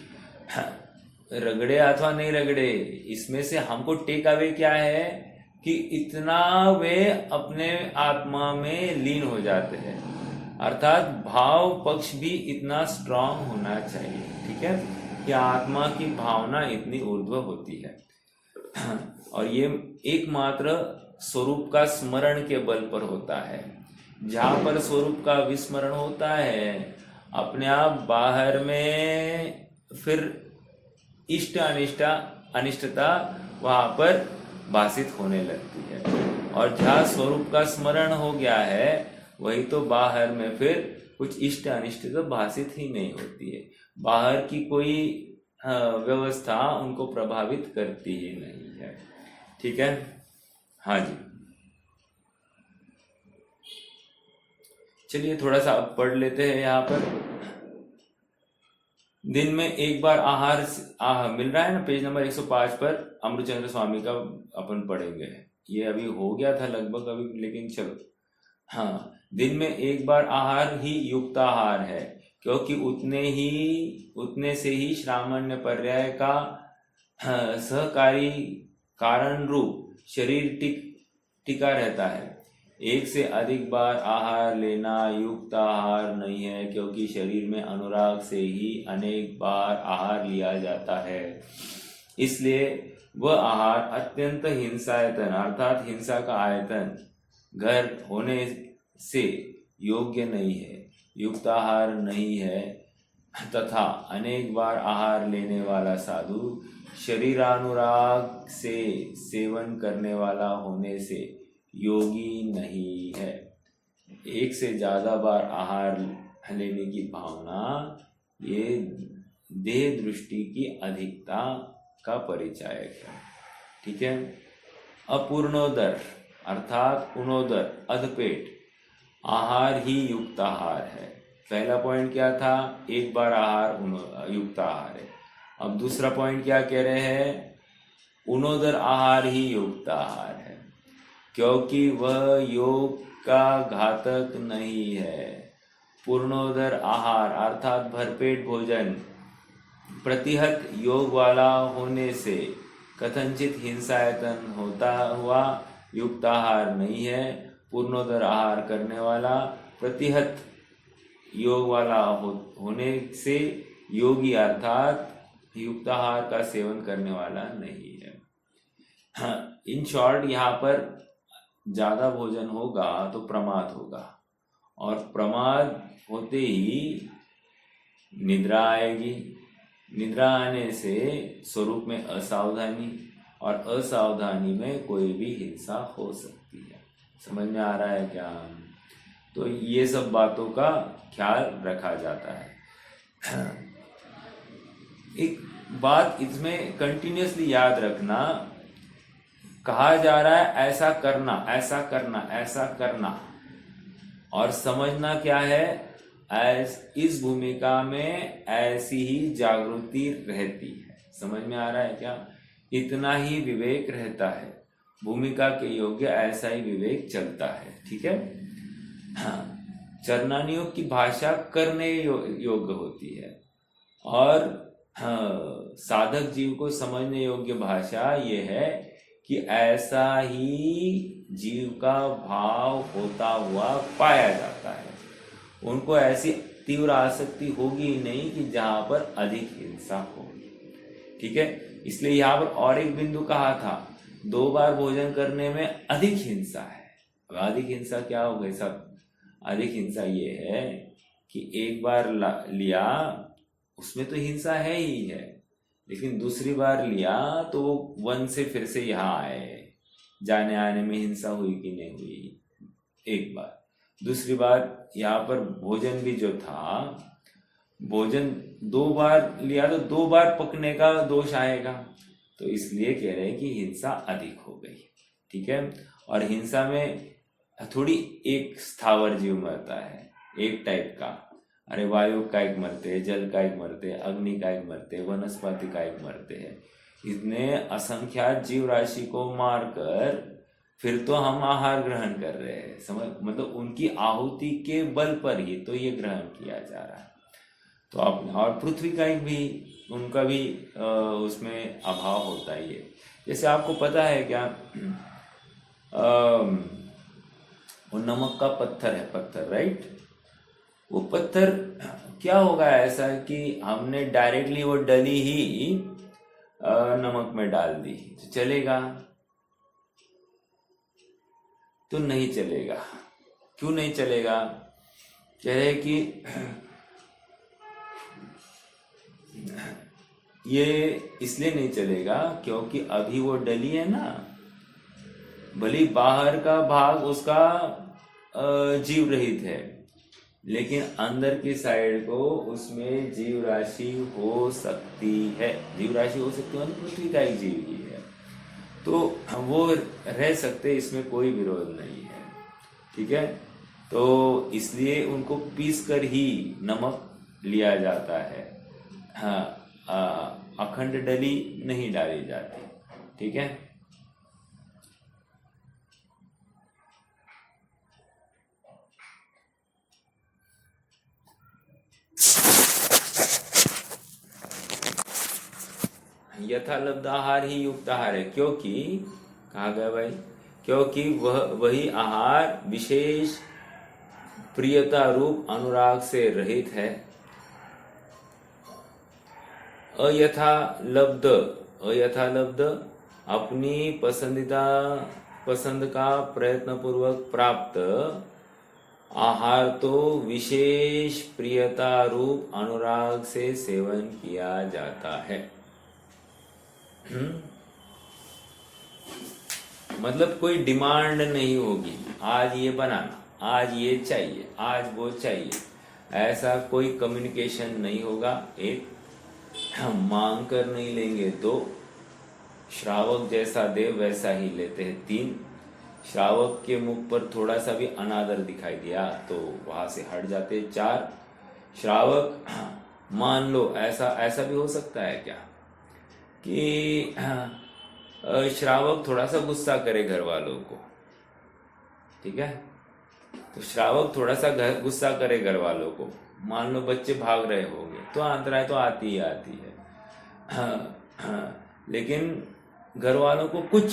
रगड़े अथवा नहीं रगड़े, इसमें से हमको टेक अवे क्या है कि इतना वे अपने आत्मा में लीन हो जाते हैं, अर्थात भाव पक्ष भी इतना स्ट्रांग होना चाहिए, ठीक है, कि आत्मा की भावना इतनी ऊर्ध्व होती है। और ये एकमात्र स्वरूप का स्मरण के बल पर होता है। जहां पर स्वरूप का विस्मरण होता है, अपने आप बाहर में फिर इष्ट अनिष्टता वहां पर भाषित होने लगती है। और जहाँ स्वरूप का स्मरण हो गया है, वही तो बाहर में फिर कुछ इष्ट अनिष्ट तो भाषित ही नहीं होती है। बाहर की कोई व्यवस्था उनको प्रभावित करती ही नहीं है, ठीक है। हाँ जी, चलिए थोड़ा सा अब पढ़ लेते हैं। यहाँ पर दिन में एक बार आहार मिल रहा है ना, पेज नंबर 105 पर अमृतचंद्र स्वामी का अपन पढ़ेंगे। ये अभी हो गया था लगभग अभी, लेकिन चलो। हाँ, दिन में एक बार आहार ही युक्ताहार है, क्योंकि उतने से ही श्रामण्य पर्याय का सहकारी कारण रूप शरीर टिका रहता है। एक से अधिक बार आहार लेना युक्त आहार नहीं है, क्योंकि शरीर में अनुराग से ही अनेक बार आहार लिया जाता है। इसलिए वह आहार अत्यंत हिंसायतन अर्थात हिंसा का आयतन घर होने से योग्य नहीं है, युक्त आहार नहीं है, तथा अनेक बार आहार लेने वाला साधु शरीरानुराग से सेवन करने वाला होने से योगी नहीं है। एक से ज्यादा बार आहार लेने की भावना ये देह दृष्टि की अधिकता का परिचायक है, ठीक है। अपूर्णोदर अर्थात उनोदर अधपेट आहार ही युक्त आहार है। पहला पॉइंट क्या था, एक बार आहार युक्त आहार है। अब दूसरा पॉइंट क्या कह रहे हैं, उनोदर आहार ही युक्त आहार है, क्योंकि वह योग का घातक नहीं है। पूर्णोदर आहार अर्थात भरपेट भोजन प्रतिहत योग वाला होने से कथनचित हिंसायतन होता हुआ युक्त आहार नहीं है। पूर्णोदर आहार करने वाला प्रतिहत योग वाला होने से योगी अर्थात युक्त आहार का सेवन करने वाला नहीं है। इन शॉर्ट यहाँ पर ज्यादा भोजन होगा तो प्रमाद होगा, और प्रमाद होते ही निद्रा आएगी। निद्रा आने से स्वरूप में असावधानी, और असावधानी में कोई भी हिंसा हो सकती है। समझ में आ रहा है क्या? तो ये सब बातों का ख्याल रखा जाता है। एक बात इसमें कंटिन्यूसली याद रखना, कहा जा रहा है ऐसा करना ऐसा करना ऐसा करना, और समझना क्या है, इस भूमिका में ऐसी ही जागृति रहती है। समझ में आ रहा है क्या? इतना ही विवेक रहता है, भूमिका के योग्य ऐसा ही विवेक चलता है, ठीक है। हाँ, चरणानुयोग की भाषा करने योग्य होती है, और हाँ, साधक जीव को समझने योग्य भाषा ये है कि ऐसा ही जीव का भाव होता हुआ पाया जाता है। उनको ऐसी तीव्र आसक्ति होगी ही नहीं कि जहां पर अधिक हिंसा हो, ठीक है। इसलिए यहाँ पर और एक बिंदु कहा था, 2 बार भोजन करने में अधिक हिंसा है। अब अधिक हिंसा क्या हो गई सब? अधिक हिंसा ये है कि एक बार लिया उसमें तो हिंसा है ही है, लेकिन दूसरी बार लिया तो वो वन से फिर से यहाँ आए, जाने आने में हिंसा हुई कि नहीं हुई, एक बार। दूसरी बार यहाँ पर भोजन भी जो था, भोजन 2 बार लिया तो 2 बार पकने का दोष आएगा, तो इसलिए कह रहे हैं कि हिंसा अधिक हो गई, ठीक है। और हिंसा में थोड़ी एक स्थावर जीव मरता है, एक टाइप का। अरे वायु का एक मरते, जल का एक मरते, अग्नि का एक मरते, वनस्पति का एक मरते हैं। इतने असंख्यात जीव राशि को मारकर फिर तो हम आहार ग्रहण कर रहे हैं, समझ, मतलब उनकी आहुति के बल पर ही तो ये ग्रहण किया जा रहा है। तो आप, और पृथ्वी का एक भी, उनका भी उसमें अभाव होता ही है। जैसे आपको पता है क्या, वो नमक का पत्थर है, पत्थर, राइट। वो पत्थर क्या होगा ऐसा कि हमने डायरेक्टली वो डली ही नमक में डाल दी, तो चलेगा? तो नहीं चलेगा। क्यों नहीं चलेगा? कह रहे कि ये इसलिए नहीं चलेगा क्योंकि अभी वो डली है ना, भले बाहर का भाग उसका जीव रहित है, लेकिन अंदर की साइड को उसमें जीव राशि हो सकती है। जीव राशि हो सकती है, पृथ्वी का एक जीव ही है, तो वो रह सकते, इसमें कोई विरोध नहीं है, ठीक है। तो इसलिए उनको पीस कर ही नमक लिया जाता है। हाँ, अखंड डली नहीं डाली जाती, ठीक है। यथा लब्ध आहार ही युक्त आहार है, क्योंकि कहा गया भाई, क्योंकि वही आहार विशेष प्रियता रूप अनुराग से रहित है। अयथा लब्ध अपनी पसंदीदा पसंद का प्रयत्न पूर्वक प्राप्त आहार तो विशेष प्रियता रूप अनुराग से सेवन किया जाता है। मतलब कोई डिमांड नहीं होगी, आज ये बनाना, आज ये चाहिए, आज वो चाहिए, ऐसा कोई कम्युनिकेशन नहीं होगा। एक मांग कर नहीं लेंगे, दो श्रावक जैसा देव वैसा ही लेते हैं, तीन श्रावक के मुख पर थोड़ा सा भी अनादर दिखाई दिया तो वहां से हट जाते, चार श्रावक मान लो ऐसा भी हो सकता है क्या कि श्रावक थोड़ा सा गुस्सा करे घर वालों को, ठीक है, तो श्रावक थोड़ा सा गुस्सा करे घर वालों को, मान लो बच्चे भाग रहे होंगे तो अंतराय तो आती ही आती है। लेकिन घर वालों को कुछ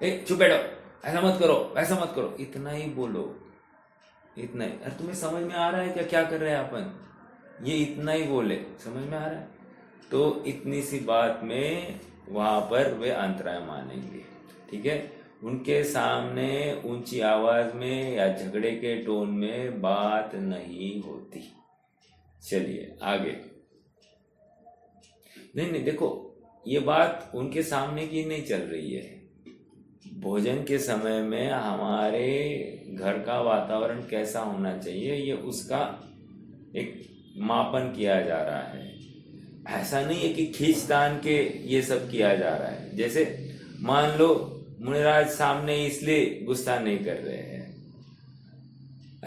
चुप बैठो, ऐसा मत करो, वैसा मत करो, इतना ही बोलो, इतना ही। अरे तुम्हें समझ में आ रहा है क्या क्या कर रहे हैं अपन, ये इतना ही बोले, समझ में आ रहा है? तो इतनी सी बात में वहां पर वे अंतराय मानेंगे, ठीक है। उनके सामने ऊंची आवाज में या झगड़े के टोन में बात नहीं होती। चलिए आगे। नहीं, देखो, ये बात उनके सामने की नहीं चल रही है। भोजन के समय में हमारे घर का वातावरण कैसा होना चाहिए, ये उसका एक मापन किया जा रहा है। ऐसा नहीं है कि खींचतान के ये सब किया जा रहा है। जैसे मान लो मुनिराज सामने इसलिए गुस्सा नहीं कर रहे हैं,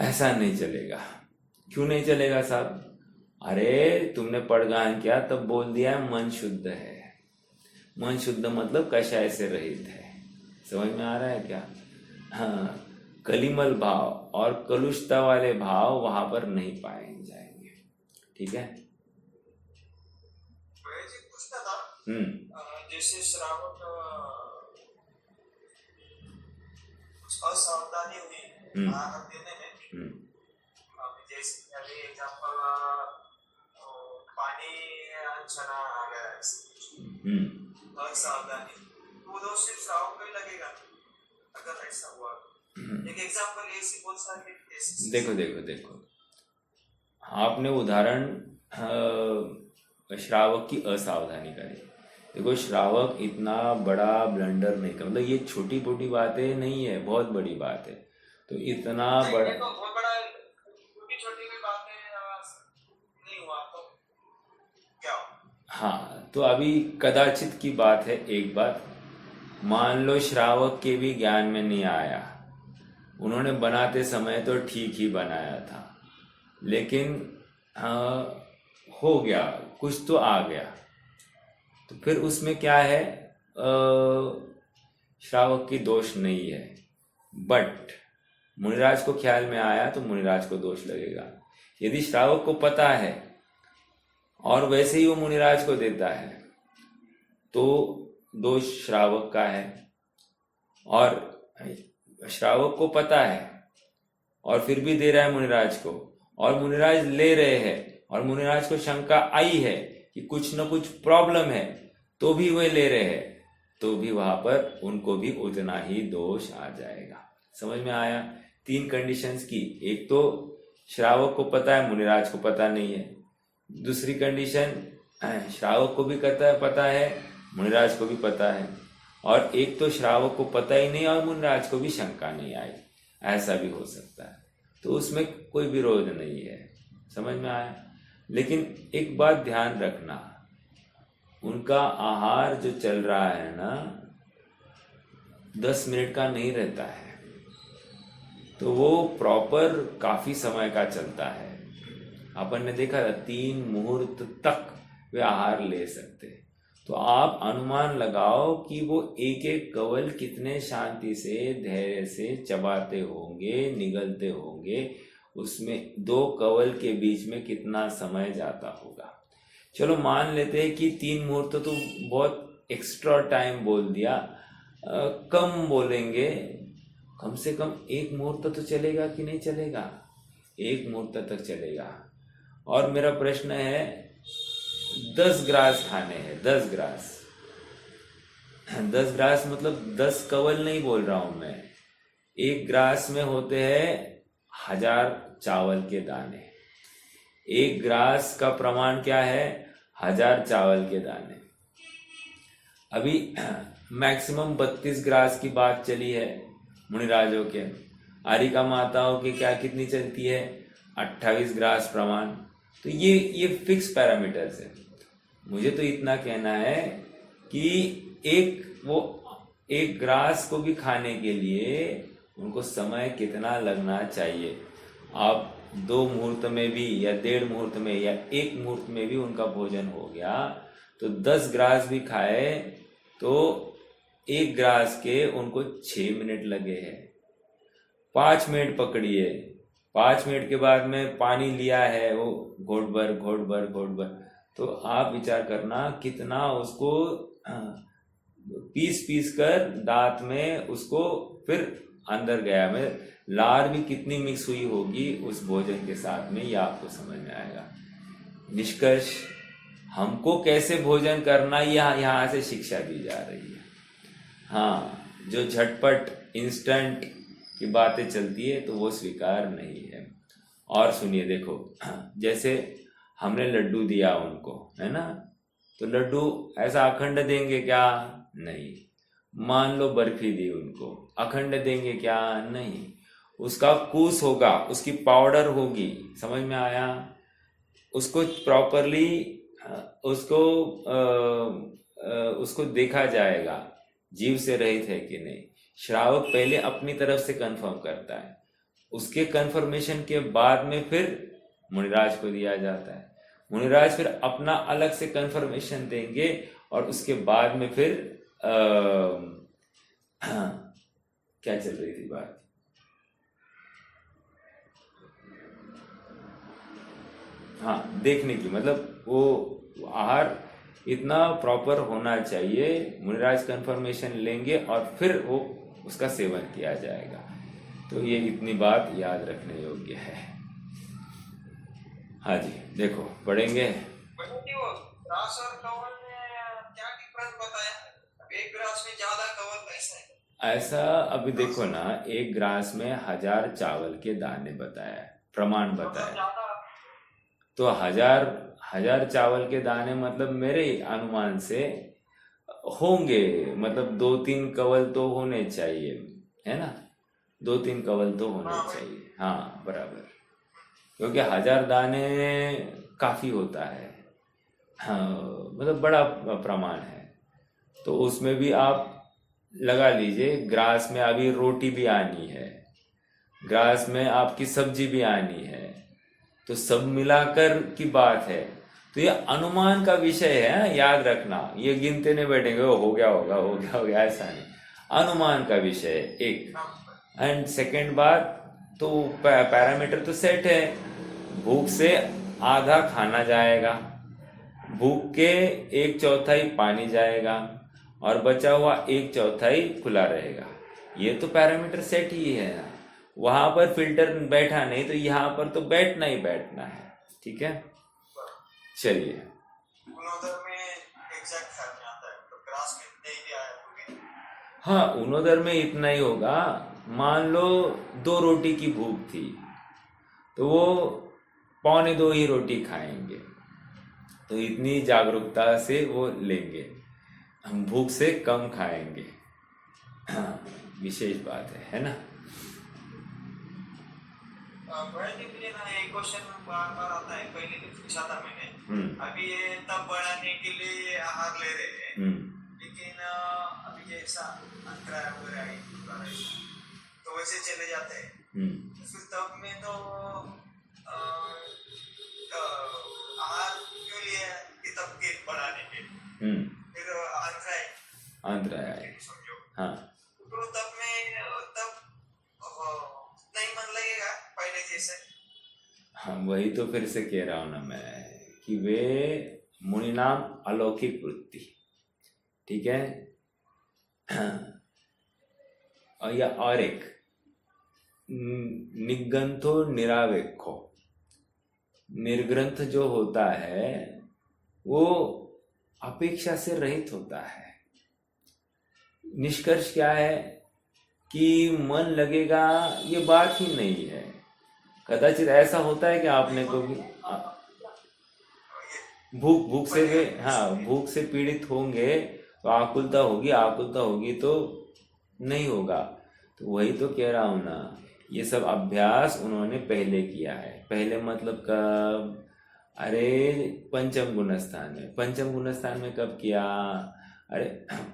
ऐसा नहीं चलेगा। क्यों नहीं चलेगा साहब? अरे तुमने पड़गान किया तब बोल दिया मन शुद्ध है। मन शुद्ध मतलब कषाय से रहित है, समझ में आ रहा है क्या? हाँ, कलिमल भाव और कलुषता वाले भाव वहां पर नहीं पाए जाएंगे, ठीक है। पूछना था, जैसे श्रावक असावधानी हुई आहार देने में, जैसे अभी एग्जाम्पल पानी चना आ गया है, असावधानी, तो वो दोष सिर्फ श्रावक को ही लगेगा अगर ऐसा हुआ। एक एग्जाम्पल ऐसी बोल सकते, देखो आपने उदाहरण श्रावक की असावधानी का दी। देखो, श्रावक इतना बड़ा ब्लंडर नहीं कर, मतलब ये छोटी मोटी बातें नहीं है, बहुत बड़ी बात है। तो इतना बड़ा, तो बहुत बड़ा, छोटी भी बातें नहीं हुआ तो क्या? हाँ, तो अभी कदाचित की बात है। एक बात मान लो श्रावक के भी ज्ञान में नहीं आया, उन्होंने बनाते समय तो ठीक ही बनाया था, लेकिन हो गया, कुछ तो आ गया, तो फिर उसमें क्या है, श्रावक की दोष नहीं है। बट मुनिराज को ख्याल में आया तो मुनिराज को दोष लगेगा। यदि श्रावक को पता है और वैसे ही वो मुनिराज को देता है तो दोष श्रावक का है, और श्रावक को पता है और फिर भी दे रहा है मुनिराज को, और मुनिराज ले रहे हैं और मुनिराज को शंका आई है कि कुछ न कुछ प्रॉब्लम है, तो भी वे ले रहे हैं, तो भी वहां पर उनको भी उतना ही दोष आ जाएगा। समझ में आया? 3 कंडीशंस की। एक तो श्रावक को पता है, मुनिराज को पता नहीं है। दूसरी कंडीशन, श्रावक को भी पता है, मुनिराज को भी पता है। और एक तो श्रावक को पता ही नहीं और मुनिराज को भी शंका नहीं आई, ऐसा भी हो सकता है। तो उसमें कोई विरोध नहीं है। समझ में आया? लेकिन एक बात ध्यान रखना, उनका आहार जो चल रहा है ना 10 मिनट का नहीं रहता है, तो वो प्रॉपर काफी समय का चलता है। अपन ने देखा था 3 मुहूर्त तक वे आहार ले सकते। तो आप अनुमान लगाओ कि वो एक एक कवल कितने शांति से, धैर्य से चबाते होंगे, निगलते होंगे, उसमें 2 कवल के बीच में कितना समय जाता होगा। चलो मान लेते हैं कि 3 मुहूर्त तो बहुत एक्स्ट्रा टाइम बोल दिया, कम बोलेंगे, कम से कम 1 मुहूर्त तो चलेगा कि नहीं चलेगा? 1 मुहूर्त तक चलेगा। और मेरा प्रश्न है, 10 ग्रास खाने हैं, 10 ग्रास 10 ग्रास मतलब 10 कवल नहीं बोल रहा हूं मैं। 1 ग्रास में होते हैं 1000 चावल के दाने। 1 ग्रास का प्रमाण क्या है? 1000 चावल के दाने। अभी मैक्सिमम 32 ग्रास की बात चली है मुनिराजों के। आरिका माताओं की क्या कितनी चलती है? 28 ग्रास प्रमाण। तो ये फिक्स पैरामीटर्स है। मुझे तो इतना कहना है कि एक ग्रास को भी खाने के लिए उनको समय कितना लगना चाहिए। आप 2 मुहूर्त में भी या 1.5 मुहूर्त में या 1 मुहूर्त में भी उनका भोजन हो गया, तो 10 ग्रास भी खाए तो 1 ग्रास के उनको 6 मिनट लगे हैं। 5 मिनट पकड़िए, 5 मिनट के बाद में पानी लिया है वो घोट भर, तो आप विचार करना कितना उसको पीस कर दांत में उसको फिर अंदर गया में लार भी कितनी मिक्स हुई होगी उस भोजन के साथ में, ये आपको समझ में आएगा। निष्कर्ष, हमको कैसे भोजन करना यहाँ से शिक्षा दी जा रही है। हाँ, जो झटपट इंस्टेंट की बातें चलती है तो वो स्वीकार नहीं है। और सुनिए, देखो, जैसे हमने लड्डू दिया उनको, है ना, तो लड्डू ऐसा अखंड देंगे क्या? नहीं। मान लो बर्फी दी उनको, अखंड देंगे क्या? नहीं। उसका कूस होगा, उसकी पाउडर होगी। समझ में आया? उसको प्रॉपरली उसको देखा जाएगा जीव से रहित है कि नहीं। श्रावक पहले अपनी तरफ से कंफर्म करता है, उसके कंफर्मेशन के बाद में फिर मुनिराज को दिया जाता है। मुनिराज फिर अपना अलग से कंफर्मेशन देंगे और उसके बाद में फिर क्या चल रही थी बात? हाँ, देखने की, मतलब वो आहार इतना प्रॉपर होना चाहिए, मुनिराज कंफर्मेशन लेंगे और फिर वो उसका सेवन किया जाएगा। तो ये इतनी बात याद रखने योग्य है। हाँ जी, देखो पढ़ेंगे। ग्रास और कवल में क्या डिफरेंस बताया? 1 ग्रास में ज्यादा, कवल कैसा है? ऐसा अभी देखो ना, 1 ग्रास में 1000 चावल के दाने बताया, प्रमाण बताया। तो 1000 चावल के दाने मतलब मेरे अनुमान से होंगे, मतलब 2-3 कवल तो होने चाहिए, है ना? 2-3 कवल तो होने चाहिए। हाँ, बराबर, क्योंकि 1000 दाने काफी होता है। हाँ, मतलब बड़ा प्रमाण है। तो उसमें भी आप लगा लीजिए, ग्रास में अभी रोटी भी आनी है, ग्रास में आपकी सब्जी भी आनी है, तो सब मिलाकर की बात है। तो ये अनुमान का विषय है, याद रखना। ये गिनते नहीं बैठेंगे "ओ, हो गया होगा, हो गया हो गया", ऐसा नहीं। अनुमान का विषय है एक। एंड सेकेंड बात, तो पैरामीटर तो सेट है। भूख से आधा खाना जाएगा, भूख के 1/4 पानी जाएगा, और बचा हुआ 1/4 खुला रहेगा। ये तो पैरामीटर सेट ही है ना। वहां पर फिल्टर बैठा नहीं, तो यहाँ पर तो बैठना ही बैठना है। ठीक है, चलिए। उनोदर में एग्जैक्ट ख्याल नहीं आता है, तो ग्रास में नहीं भी आया तो भी। हाँ, उनोदर में इतना ही होगा। मान लो 2 रोटी की भूख थी, तो वो 1.25 ही रोटी खाएंगे, तो इतनी जागरूकता से वो लेंगे। हम भूख से कम खाएंगे। विशेष बात है ना। बढ़ने के लिए ना एक क्वेश्चन बार बार आता है, पहले भी पूछा था मैंने। अभी ये तब बढ़ाने के लिए ये आहार ले रहे हैं, लेकिन अभी जैसा अंतराय वगैरह है तो वैसे चले जाते हैं। फिर तब में तो आहार क्यों लिया कि तब के बढ़ाने के लिए, फिर अंतराय समझो। हाँ, तो तब में तब नहीं मन लगेगा पहले जैसे। हाँ, वही तो फिर से कह रहा हूं ना मैं कि वे मुनि नाम अलौकिक वृत्ति, ठीक है। और एक निग्रंथो निरावेक्षो, निर्ग्रंथ जो होता है वो अपेक्षा से रहित होता है। निष्कर्ष क्या है कि मन लगेगा, ये बात ही नहीं है। कदाचित ऐसा होता है कि आपने को भी भूख से वे, हाँ, भूख से पीड़ित होंगे तो आकुलता होगी तो नहीं होगा। तो वही तो कह रहा हूं ना, ये सब अभ्यास उन्होंने पहले किया है। पहले मतलब कब? अरे पंचम गुणस्थान में कब किया? अरे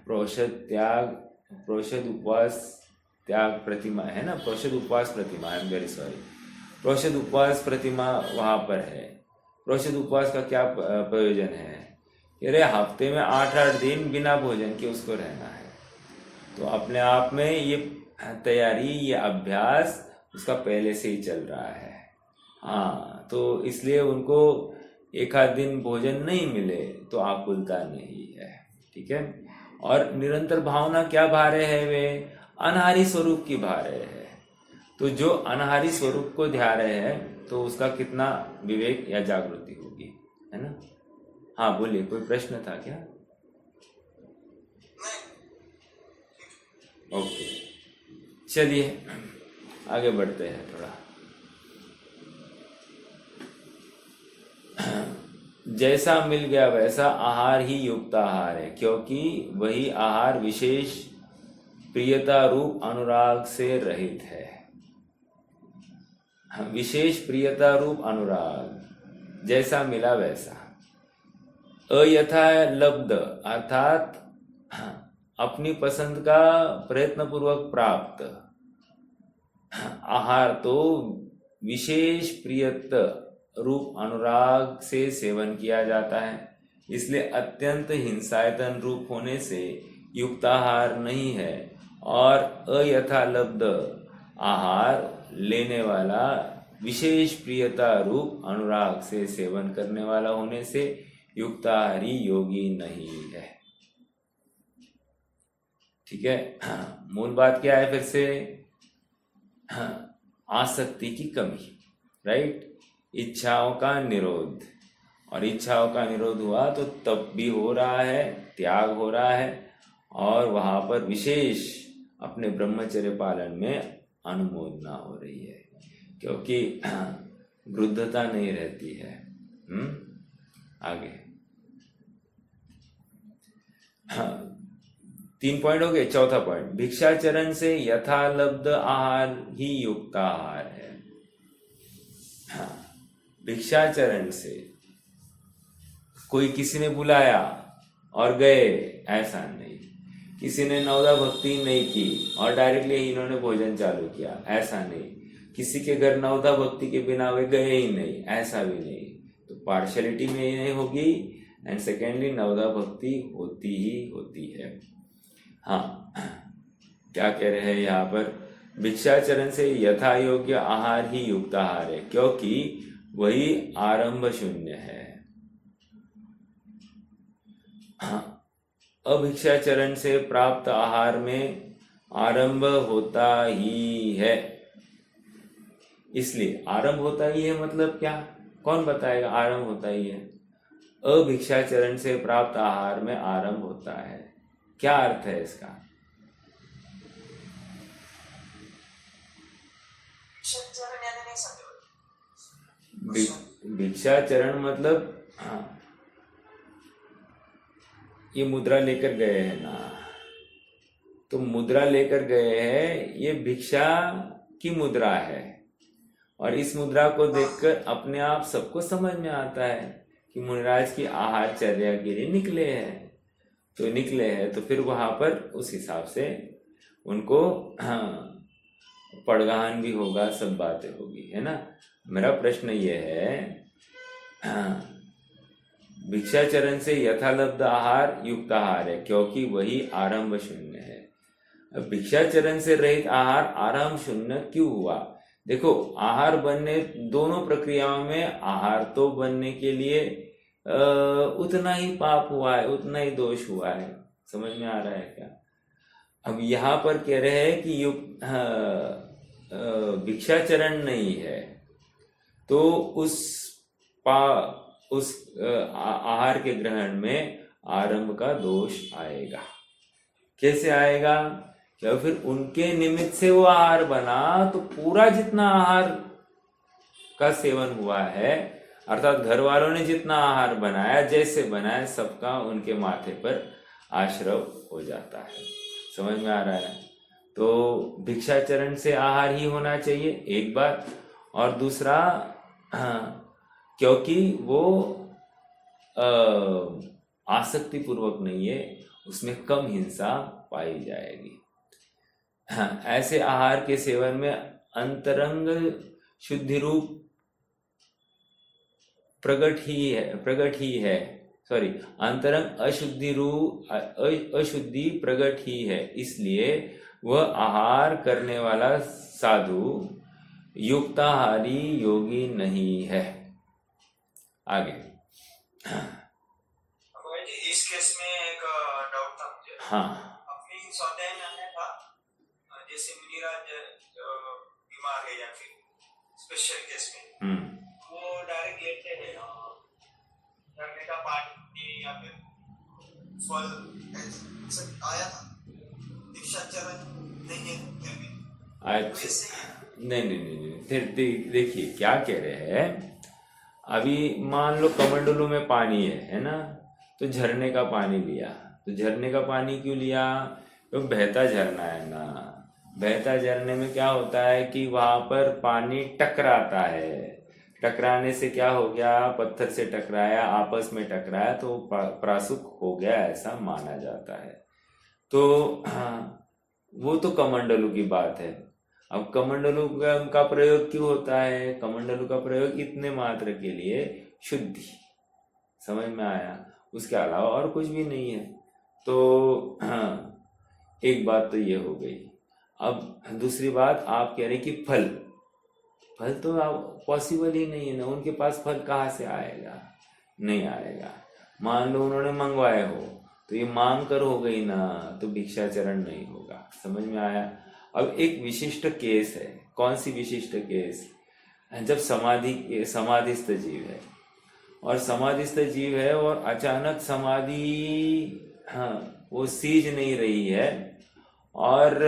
प्रोषद उपवास त्याग प्रतिमा है ना, प्रोषद उपवास प्रतिमा, आई एम वेरी सॉरी, प्रोषद उपवास प्रतिमा वहां पर है। प्रोषद उपवास का क्या प्रयोजन है? अरे हफ्ते में 8-8 दिन बिना भोजन के उसको रहना है। तो अपने आप में ये तैयारी, ये अभ्यास उसका पहले से ही चल रहा है। हाँ, तो इसलिए उनको 1-8 दिन भोजन नहीं मिले तो आकुलता नहीं है। ठीक है। और निरंतर भावना क्या भा रहे हैं? वे अनाहरी स्वरूप की भा रहे हैं। तो जो अनाहरी स्वरूप को ध्या रहे हैं तो उसका कितना विवेक या जागृति होगी, है ना। हाँ बोलिए, कोई प्रश्न था क्या? ओके, चलिए आगे बढ़ते हैं थोड़ा। जैसा मिल गया वैसा आहार ही युक्त आहार है, क्योंकि वही आहार विशेष प्रियता रूप अनुराग से रहित है। विशेष प्रियता रूप अनुराग, जैसा मिला वैसा। अयथा लब्ध अर्थात अपनी पसंद का प्रयत्न पूर्वक प्राप्त आहार तो विशेष प्रियत रूप अनुराग से सेवन किया जाता है। इसलिए अत्यंत हिंसायतन रूप होने से युक्त आहार नहीं है, और अयथालब्ध आहार लेने वाला विशेष प्रियता रूप अनुराग से सेवन करने वाला होने से युक्ताहारी योगी नहीं है। ठीक है। मूल बात क्या है फिर से? आसक्ति की कमी, राइट। इच्छाओं का निरोध, और इच्छाओं का निरोध हुआ तो तप भी हो रहा है, त्याग हो रहा है, और वहां पर विशेष अपने ब्रह्मचर्य पालन में अनुमोदना हो रही है, क्योंकि वृद्धता नहीं रहती है। आगे 3 पॉइंट हो गए। चौथा पॉइंट, भिक्षाचरण से यथालब्ध आहार ही युक्त आहार है। भिक्षाचरण से कोई किसी ने बुलाया और गए, ऐसा नहीं। किसी ने नवदा भक्ति नहीं की और डायरेक्टली इन्होंने भोजन चालू किया, ऐसा नहीं। किसी के घर नवदा भक्ति के बिना वे गए ही नहीं, ऐसा भी नहीं। तो पार्शलिटी में ये नहीं होगी। एंड सेकेंडली नवदा भक्ति होती ही होती है। हाँ, क्या कह रहे हैं यहाँ पर, भिक्षाचरण से यथा योग्य आहार ही युक्त आहार है, क्योंकि वही आरंभ शून्य है। अभिक्षाचरण से प्राप्त आहार में आरंभ होता ही है। इसलिए आरंभ होता ही है मतलब क्या, कौन बताएगा? आरंभ होता ही है। अभिक्षाचरण से प्राप्त आहार में आरंभ होता है, क्या अर्थ है इसका? भिक्षाचरण मतलब, हाँ, ये मुद्रा लेकर गए हैं ना, तो मुद्रा लेकर गए हैं, ये भिक्षा की मुद्रा है। और इस मुद्रा को देखकर अपने आप सबको समझ में आता है कि मुनिराज की आहारचर्या के लिए निकले हैं। तो निकले हैं तो फिर वहां पर उस हिसाब से उनको पड़गाहन भी होगा, सब बातें होगी, है ना। मेरा प्रश्न ये है, भिक्षाचरण से यथालब्ध आहार युक्त आहार है, क्योंकि वही आरंभ शून्य है। अब भिक्षाचरण से रहित आहार आरंभ शून्य क्यों हुआ? देखो, आहार बनने, दोनों प्रक्रियाओं में आहार तो बनने के लिए उतना ही पाप हुआ है, उतना ही दोष हुआ है। समझ में आ रहा है क्या? अब यहाँ पर कह रहे हैं कि भिक्षाचरण नहीं है तो उस आहार के ग्रहण में आरंभ का दोष आएगा। कैसे आएगा? क्या फिर उनके निमित्त से वो आहार बना, तो पूरा जितना आहार का सेवन हुआ है, अर्थात घर वालों ने जितना आहार बनाया, जैसे बनाया, सबका उनके माथे पर आश्रव हो जाता है। समझ में आ रहा है? तो भिक्षाचरण से आहार ही होना चाहिए, एक बात। और दूसरा, क्योंकि वो आसक्ति पूर्वक नहीं है, उसमें कम हिंसा पाई जाएगी। ऐसे आहार के सेवन में अंतरंग शुद्धि रूप अंतरंग अशुद्धि प्रकट ही है। इसलिए वह आहार करने वाला साधु युक्ताहारी योगी नहीं है। आगे इस केस में एक डाउट था मुझे। हाँ, अपनी स्वाध्याय में था, जैसे मुनिराज बीमार है या फिर स्पेशल केस में वो डायरेक्ट लेते हैं झरने का पानी या फिर फल, आया था। भिक्षाचरण नहीं है फिर भी। अच्छा, नहीं, फिर देखिए क्या कह रहे हैं। अभी मान लो कमंडलू में पानी है ना, तो झरने का पानी लिया। तो झरने का पानी क्यों लिया? तो बहता झरना है ना। बहता झरने में क्या होता है कि वहां पर पानी टकराता है। टकराने से क्या हो गया? पत्थर से टकराया, आपस में टकराया तो प्रासुक हो गया, ऐसा माना जाता है। तो वो तो कमंडलू की बात है। अब कमंडलू का प्रयोग क्यों होता है? कमंडलू का प्रयोग इतने मात्र के लिए, शुद्धि। समझ में आया? उसके अलावा और कुछ भी नहीं है। तो एक बात तो ये हो गई। अब दूसरी बात, आप कह रहे कि फल तो पॉसिबल ही नहीं है ना, उनके पास फल कहाँ से आएगा? नहीं आएगा। मान लो उन्होंने मंगवाए हो, तो ये मांग कर हो गई ना, तो भिक्षाचरण नहीं होगा। समझ में आया? अब एक विशिष्ट केस है। कौन सी विशिष्ट केस? जब समाधिस्थ जीव है, और समाधिस्थ जीव है और अचानक समाधि वो सीज नहीं रही है, और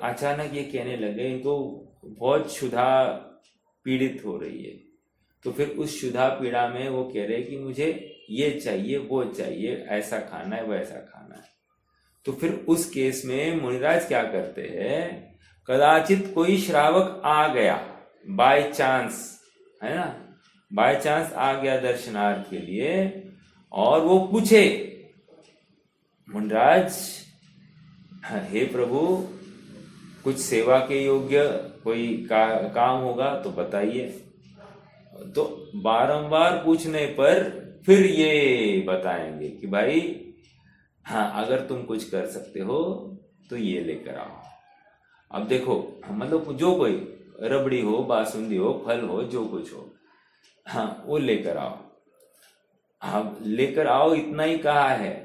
अचानक ये कहने लगे तो बहुत क्षुधा पीड़ित हो रही है। तो फिर उस क्षुधा पीड़ा में वो कह रहे कि मुझे ये चाहिए, वो चाहिए, ऐसा खाना है, वैसा खाना है। तो फिर उस केस में मुनिराज क्या करते हैं? कदाचित कोई श्रावक आ गया, बाय चांस, है ना, बाय चांस आ गया दर्शनार्थ के लिए, और वो पूछे, मुनिराज, हे प्रभु, कुछ सेवा के योग्य कोई काम होगा तो बताइए। तो बारंबार पूछने पर फिर ये बताएंगे कि भाई हाँ, अगर तुम कुछ कर सकते हो तो ये लेकर आओ। अब देखो, मतलब जो कोई रबड़ी हो, बासुंदी हो, फल हो, जो कुछ हो, हाँ वो लेकर आओ। अब लेकर आओ इतना ही कहा है।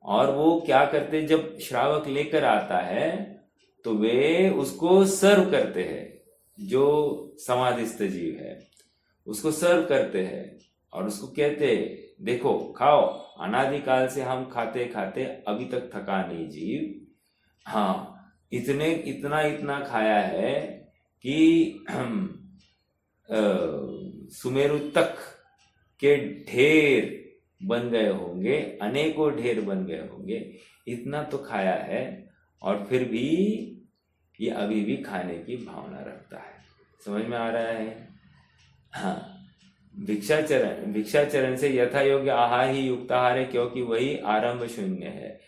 और वो क्या करते, जब श्रावक लेकर आता है तो वे उसको सर्व करते हैं। जो समाधिस्थ जीव है उसको सर्व करते हैं और उसको कहते हैं देखो खाओ, अनादिकाल से हम खाते खाते अभी तक थका नहीं जीव। हाँ, इतना खाया है कि सुमेरु तक के ढेर बन गए होंगे, अनेकों ढेर बन गए होंगे। इतना तो खाया है और फिर भी ये अभी भी खाने की भावना रखता है। समझ में आ रहा है? हाँ, भिक्षाचरण से यथा योग्य आहार ही युक्ताहार है, क्योंकि वही आरंभ शून्य है।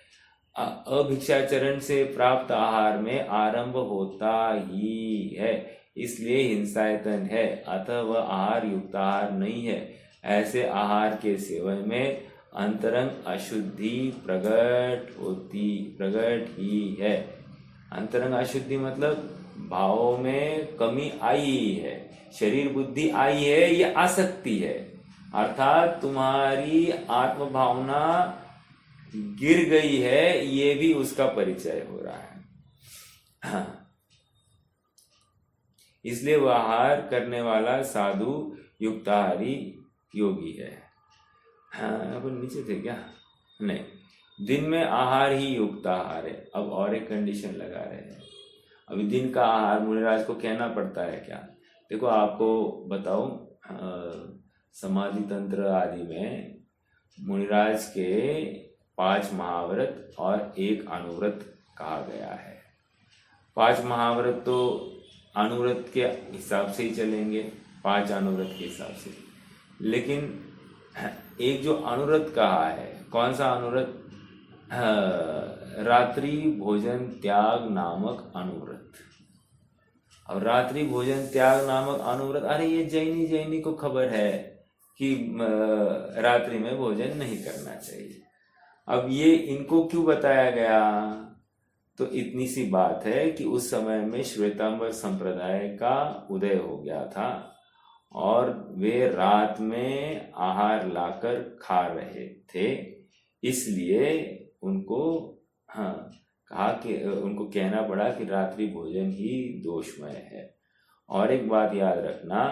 अभिक्षाचरण से प्राप्त आहार में आरंभ होता ही है, इसलिए हिंसायतन है, अतः वह आहार युक्ताहार नहीं है। ऐसे आहार के सेवन में अंतरंग अशुद्धि प्रकट ही है। अंतरंग अशुद्धि मतलब भावों में कमी आई है, शरीर बुद्धि आई है, ये आसक्ति है, अर्थात तुम्हारी आत्म भावना गिर गई है, ये भी उसका परिचय हो रहा है। हाँ, इसलिए वह आहार करने वाला साधु युक्ताहारी योगी है। हाँ, अपन नीचे थे क्या? नहीं, दिन में आहार ही युक्ताहार है। अब और एक कंडीशन लगा रहे हैं। अभी दिन का आहार मुनिराज को कहना पड़ता है क्या? देखो आपको बताऊं, समाधि तंत्र आदि में मुनिराज के 5 महाव्रत और 1 अनुव्रत कहा गया है। 5 महाव्रत तो अनुव्रत के हिसाब से ही चलेंगे, 5 अनुव्रत के हिसाब से। लेकिन एक जो अनुव्रत कहा है, कौन सा अनुव्रत? रात्रि भोजन त्याग नामक अनुव्रत। और रात्रि भोजन त्याग नामक अनुव्रत, अरे ये जैनी को खबर है कि रात्रि में भोजन नहीं करना चाहिए। अब ये इनको क्यों बताया गया? तो इतनी सी बात है कि उस समय में श्वेतांबर संप्रदाय का उदय हो गया था और वे रात में आहार लाकर खा रहे थे, इसलिए उनको कहा कि उनको कहना पड़ा कि रात्रि भोजन ही दोषमय है। और एक बात याद रखना,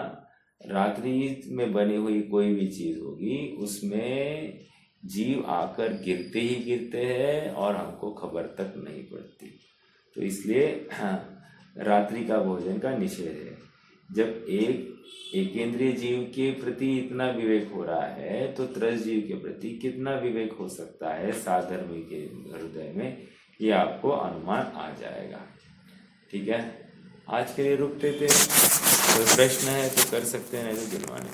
रात्रि में बनी हुई कोई भी चीज होगी उसमें जीव आकर गिरते ही गिरते हैं और हमको खबर तक नहीं पड़ती। तो इसलिए रात्रि का भोजन का निषेध है। जब एकेंद्रीय जीव के प्रति इतना विवेक हो रहा है तो त्रस जीव के प्रति कितना विवेक हो सकता है साधर्मी के हृदय में, ये आपको अनुमान आ जाएगा। ठीक है, आज के लिए रुकते थे। कोई प्रश्न है तो कर सकते हैं, नहीं तो गिनवाने।